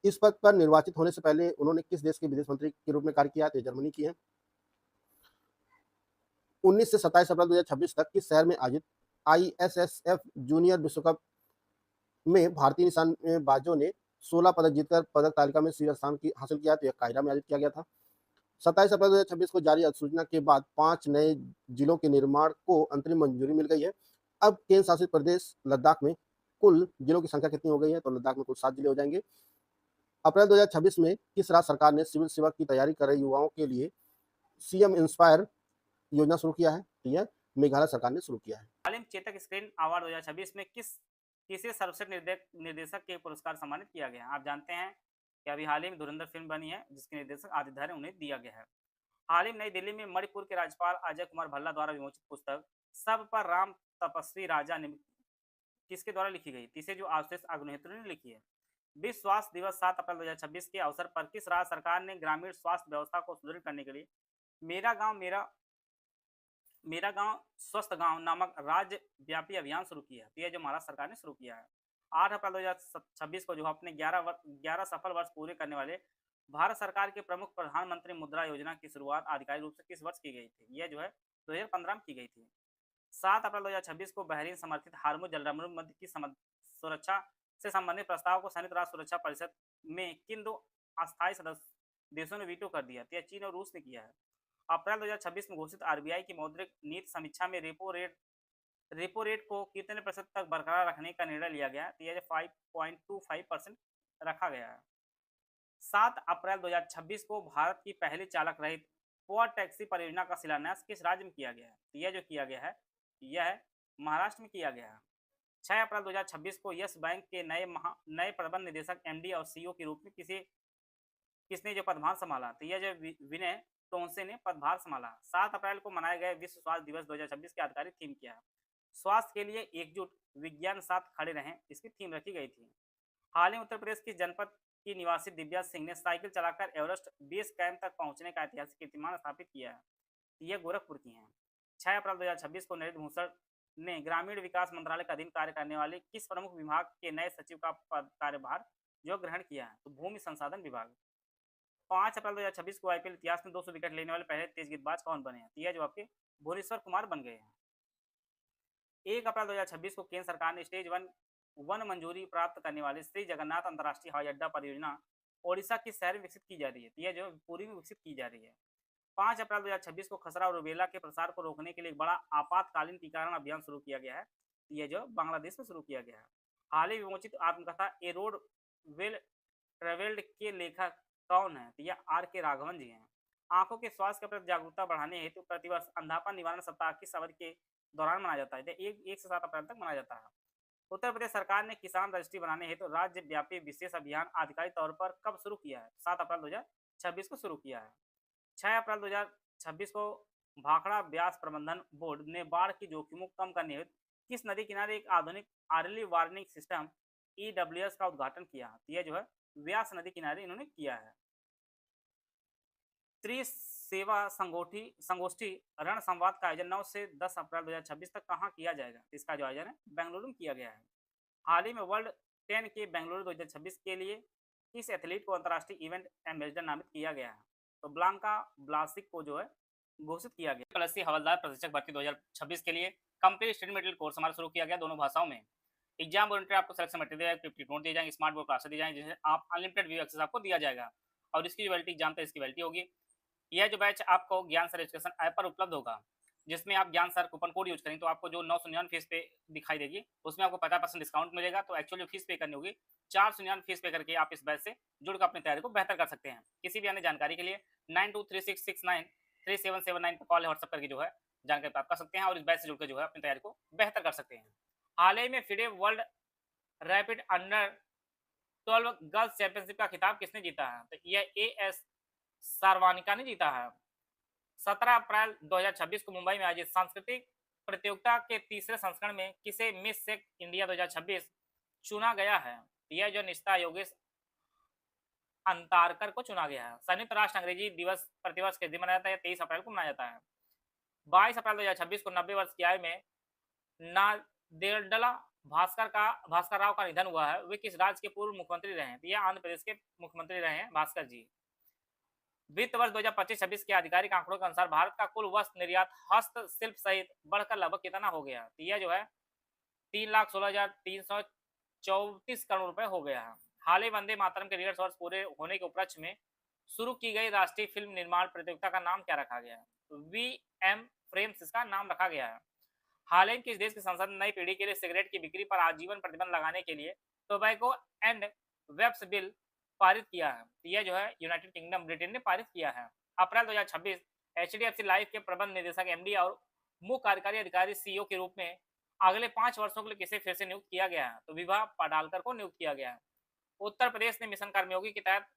इस पद पर निर्वाचित होने से पहले उन्होंने किस देश के विदेश मंत्री के रूप में कार्य किया, तो जर्मनी की है। 19 से 27 अप्रैल 2026 तक किस शहर में आयोजित ISSF जूनियर विश्व कप में भारतीय निशानेबाजों ने 16 पदक जीतकर पदक तालिका में शीर्ष स्थान हासिल किया, तो यह कायरा में आयोजित किया गया था। 27 अप्रैल 2026 को जारी अधिसूचना के बाद 5 नए जिलों के निर्माण को अंतरिम मंजूरी मिल गई है। अब केंद्र शासित प्रदेश लद्दाख में कुल जिलों की संख्या कितनी हो गई है, तो लद्दाख में कुल 7 जिले हो जाएंगे। अप्रैल 2026 में किस राज्य सरकार ने सिविल सेवा की तैयारी कर रहे युवाओं के लिए CM इंस्पायर योजना शुरू किया है, तो यह मेघालय सरकार ने शुरू किया है। हाल ही में चेतक स्क्रीन अवार्ड 2026 में किसे सर्वश्रेष्ठ निर्देशक के पुरस्कार सम्मानित किया गया है। आप जानते हैं कि अभी हाल ही में धुरंधर फिल्म बनी है जिसके निर्देशक आदित्य धारे उन्हें दिया गया है। हाल ही में नई दिल्ली में मणिपुर के राज्यपाल अजय कुमार भल्ला द्वारा विमोचित पुस्तक सब पर राम तपस्वी राजा किसके द्वारा लिखी गई, इसे जो आशुतोष अग्निहोत्री ने लिखी है। विश्व स्वास्थ्य दिवस 7 अप्रैल 2026 के अवसर पर किस राज्य सरकार ने ग्रामीण स्वास्थ्य व्यवस्था को सुदृढ़ करने के लिए मेरा गांव स्वस्थ गांव नामक राज्य व्यापी अभियान शुरू किया है, यह जो महाराष्ट्र सरकार ने शुरू किया है। 8 अप्रैल 2026 को जो अपने 11 सफल वर्ष पूरे करने वाले भारत सरकार के प्रमुख प्रधानमंत्री मुद्रा योजना की शुरुआत आधिकारिक रूप से किस वर्ष की गई थी, यह जो है 2015 में की गई थी। 7 अप्रैल 2026 को बहरीन समर्थित हार्मुज जलसमूह मध्य की सुरक्षा से संबंधित प्रस्ताव को संयुक्त राष्ट्र सुरक्षा परिषद में किन 2 अस्थायी सदस्य देशों ने वीटो कर दिया, यह चीन और रूस ने किया है। अप्रैल 2026 में घोषित RBI की मौद्रिक नीति समीक्षा में रेपो रेट को कितने प्रतिशत तक बरकरार रखने का निर्णय लिया गया, तो यह 5.25% रखा गया है। 7 अप्रैल 2026 को भारत की पहली चालक रहित पॉवर टैक्सी परियोजना का शिलान्यास किस राज्य में किया गया है, तो यह जो किया गया है यह महाराष्ट्र में किया गया है। 6 अप्रैल 2026 को यस बैंक के नए प्रबंध निदेशक MD और CEO के रूप में किसे किसने जो पदभार संभाला? तो यह जो विनय टोनसे ने पदभार संभाला। 7 अप्रैल को मनाए गए विश्व स्वास्थ्य दिवस 2026 की आधिकारिक थीम क्या है? स्वास्थ्य के लिए एकजुट, विज्ञान साथ खड़े रहें, इसकी थीम रखी गई थी। हाल ही उत्तर प्रदेश की जनपद की निवासी दिव्या सिंह ने साइकिल चलाकर एवरेस्ट बेस कैंप तक पहुंचने का ऐतिहासिक कीर्तिमान स्थापित किया है। ये गोरखपुर की हैं। 6 अप्रैल 2026 को नरेंद्र भूषण ने ग्रामीण विकास मंत्रालय के अधीन कार्य करने वाले किस प्रमुख विभाग के नए सचिव का कार्यभार जो ग्रहण किया है? तो भूमि संसाधन विभाग। 5 अप्रैल 2026 को आईपीएल इतिहास में 200 विकेट लेने वाले पहले तेज गेंदबाज कौन बने हैं? तो यह जो आपके भुवनेश्वर कुमार बन गए हैं। 1 अप्रैल 2026 को केंद्र सरकार ने स्टेज 1 वन मंजूरी प्राप्त करने वाले श्री जगन्नाथ अंतर्राष्ट्रीय हवाई अड्डा परियोजना ओडिशा के शहर में विकसित की जा रही है। तो यह जो है पूरी में विकसित की जा रही है। 5 अप्रैल 2026 को खसरा और रूबेला के प्रसार को रोकने के लिए एक बड़ा आपातकालीन टीकाकरण अभियान शुरू किया गया है। यह जो बांग्लादेश में शुरू किया गया है। हाल ही विमोचित आत्मकथा ए रोड वेल ट्रेवल्ड के लेखक कौन है? तो यह आर के राघवन जी हैं। आंखों के स्वास्थ्य के प्रति जागरूकता बढ़ाने हेतु प्रतिवर्ष अंधापा निवारण सप्ताह किस अवधि के दौरान मनाया जाता है? तो 1 से 7 अप्रैल तक मनाया जाता है। उत्तर प्रदेश सरकार ने किसान रजिस्ट्री बनाने हेतु राज्य व्यापी विशेष अभियान आधिकारिक तौर पर कब शुरू किया है? 7 अप्रैल 2026 को शुरू किया है। 6 अप्रैल 2026 को भाखड़ा ब्यास प्रबंधन बोर्ड ने बाढ़ की जोखिमों को कम करने हेतु किस नदी किनारे एक आधुनिक अर्ली वार्निंग सिस्टम EWS का उद्घाटन किया? तो यह जो है व्यास नदी किनारे इन्होंने किया है। त्रिसेवा संगोष्ठी रण संवाद का आयोजन 9 से 10 अप्रैल 2026 तक कहाँ किया जाएगा? इसका जो आयोजन है बेंगलुरु में किया गया है। हाल ही में वर्ल्ड 10 के बेंगलुरु 2026 के लिए किस एथलीट को अंतर्राष्ट्रीय इवेंट एम्बेसडर नामित किया गया है? तो ब्लांका ब्लासिक को जो है घोषित किया गया। प्लस हवलदार प्रशिक्षक भर्ती 2026 के लिए कंप्लीट स्टडी मटेरियल कोर्स हमारा शुरू किया गया दोनों भाषाओं में। एग्जाम ओरिएंटेड आपको सिलेक्शन मटेरियल 50 नोट दिए जाएंगे, स्मार्ट बोर्ड क्लासेस दी जाएंगे, जिसमें आप अनलिमिटेड व्यू एक्सेस आपको दिया जाएगा। और इसकी जो वैलिडिटी एग्जाम तक इसकी वैलिडिटी होगी। यह जो बैच आपको ज्ञान सर एजुकेशन ऐप पर उपलब्ध होगा, जिसमें आप ज्ञान सर कूपन कोड यूज करेंगे तो आपको जो 999 फीस पे दिखाई देगी उसमें आपको 50% डिस्काउंट मिलेगा। तो एक्चुअली फीस पे करनी होगी 499 फीस पे करके आप इस बैच से जुड़कर अपनी तैयारी को बेहतर कर सकते हैं। किसी भी अन्य जानकारी के लिए 9236693779 पर कॉल व्हाट्सएप करके जो है जानकारी प्राप्त कर सकते हैं और इस बैच से जुड़कर जो है अपनी तैयारी को बेहतर कर सकते हैं। हाल ही में FIDE world rapid under 12 girls championship का खिताब किसने जीता है? तो यह AS सारवानिका ने जीता है। 17 अप्रैल 2026 को मुंबई में आयोजित सांस्कृतिक प्रतियोगिता के तीसरे संस्करण में किसे मिस सेक इंडिया 2026 चुना गया है? यह जो निष्ठा योगेश अंतारकर को चुना गया है। संयुक्त राष्ट्र अंग्रेजी दिवस प्रतिवर्ष के दिन मनाया जाता है, 23 अप्रैल को मनाया जाता है। 22 अप्रैल 2026 को 90 वर्ष की आयु में नादेडला भास्कर राव का निधन हुआ है। वे किस राज्य के पूर्व मुख्यमंत्री रहे हैं? यह आंध्र प्रदेश के मुख्यमंत्री रहे हैं भास्कर जी। वित्त वर्ष 2025-26 के आधिकारिक आंकड़ों के अनुसार भारत का कुल वस्त्र निर्यात हस्तशिल्प सहित बढ़कर लगभग कितना हो गया? तो यह जो है 3,16,334 करोड़ रुपए हो गया है। हाल ही वंदे मातरम के 150 वर्ष पूरे होने के उपलक्ष्य में शुरू की गई राष्ट्रीय फिल्म निर्माण प्रतियोगिता का नाम क्या रखा गया है? VM फ्रेम्स इसका नाम रखा गया है। हाल ही किस देश की संसद ने नई पीढ़ी के लिए सिगरेट की बिक्री पर आजीवन प्रतिबंध लगाने के लिए टोबैको एंड वेब्स बिल पारित किया है? यह जो है यूनाइटेड किंगडम ब्रिटेन ने पारित किया है। अप्रैल 2026 HDFC लाइफ के प्रबंध निदेशक MD और मुख्य कार्यकारी अधिकारी CEO के रूप में अगले 5 वर्षों के लिए किसे फिर से नियुक्त किया गया है? तो विभा पाडालकर को नियुक्त किया गया है। उत्तर प्रदेश ने मिशन कर्मयोगी के तहत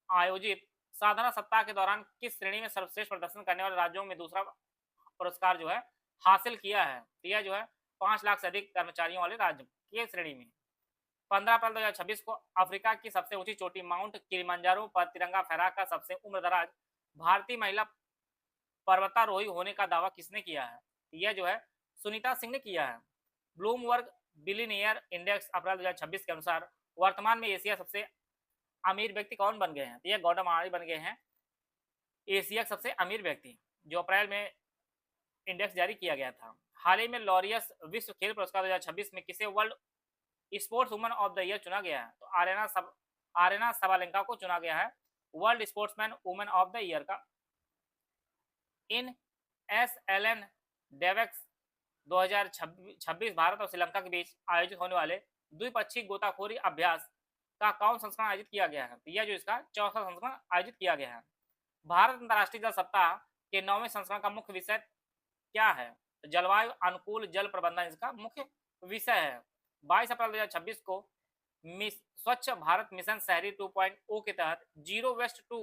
आयोजित साधना सप्ताह के दौरान किस श्रेणी में सर्वश्रेष्ठ प्रदर्शन करने वाले राज्यों में दूसरा पुरस्कार जो है हासिल किया है? तो यह जो है 5 लाख से अधिक कर्मचारियों वाले राज्य की श्रेणी में। 15 अप्रैल 2026 को अफ्रीका की सबसे ऊंची चोटी माउंट किलिमंजारो पर तिरंगा फहराकर सबसे उम्रदराज भारतीय महिला पर्वतारोही होने का दावा किसने किया है? यह जो है सुनीता सिंह ने किया है। ब्लूमबर्ग बिलियनियर इंडेक्स अप्रैल 2026 के अनुसार वर्तमान में एशिया सबसे अमीर व्यक्ति कौन बन गए हैं? तो यह गौतम अडानी बन गए हैं एशिया सबसे अमीर व्यक्ति, जो अप्रैल में इंडेक्स जारी किया गया था। हाल ही में लॉरियस विश्व खेल पुरस्कार 2026 में किसे world sports woman of the year चुना गया है? तो आरेना सबालेंका को चुना गया है world sportsman women of the year का। इन SLN डेवेक्स 2026 भारत और श्रीलंका के बीच आयोजित होने वाले द्विपक्षीय गोताखोरी अभ्यास का कौन संस्करण आयोजित किया गया है? तो यह जो इसका 4था संस्करण आयोजित किया गया है। भारत अंतर्राष्ट्रीय जल सप्ताह के 9वें संस्करण का मुख्य विषय क्या है? तो जलवायु अनुकूल जल प्रबंधन इसका मुख्य विषय है। 22 अप्रैल 2026 को स्वच्छ भारत मिशन शहरी 2.0 के तहत zero waste to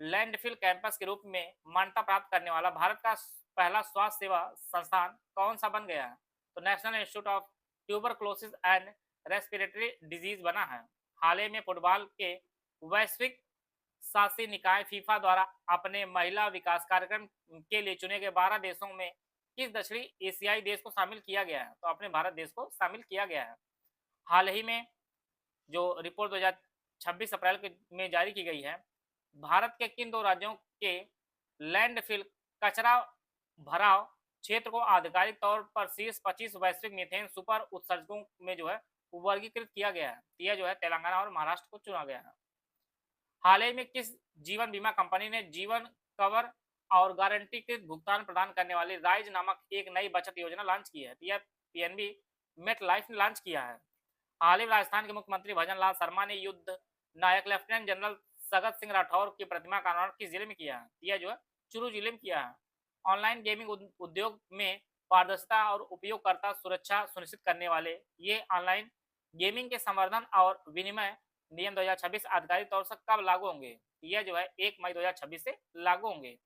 landfill campus के रूप में मान्यता प्राप्त करने वाला भारत का पहला स्वास्थ्य सेवा संस्थान कौन सा बन गया है? तो national institute of tuberculosis and respiratory disease बना है। हाल ही में फुटबॉल के वैश्विक शासी निकाय फीफा द्वारा अपने महिला विकास कार्यक्रम के लिए चुने गए 12 देशों में किस दक्षिणी एशियाई देश को शामिल किया गया है? तो अपने भारत देश को शामिल किया गया है। हाल ही में जो रिपोर्ट 2026 अप्रैल में जारी की गई है, भारत के किन दो राज्यों के लैंडफिल कचरा भराव क्षेत्र को आधिकारिक तौर पर शीर्ष 25 वैश्विक मीथेन सुपर उत्सर्जकों में जो है वर्गीकृत किया गया है? यह जो है तेलंगाना और महाराष्ट्र को चुना गया है। हाल ही में किस जीवन बीमा कंपनी ने जीवन कवर और गारंटीकृत भुगतान प्रदान करने वाली राइज नामक एक नई बचत योजना लॉन्च की है? यह पीएनबी मेट लाइफ ने लॉन्च किया है। हाल ही में राजस्थान के मुख्यमंत्री भजन लाल शर्मा ने युद्ध नायक लेफ्टिनेंट जनरल सगत सिंह राठौर की प्रतिमा का अनावरण किस जिले में किया है? यह जो है चुरू जिले में किया है। ऑनलाइन गेमिंग उद्योग में पारदर्शिता और उपयोगकर्ता सुरक्षा सुनिश्चित करने वाले ये ऑनलाइन गेमिंग के संवर्धन और विनिमय नियम 2026 आधिकारिक तौर से कब लागू होंगे? यह जो है 1 मई 2026 से लागू होंगे।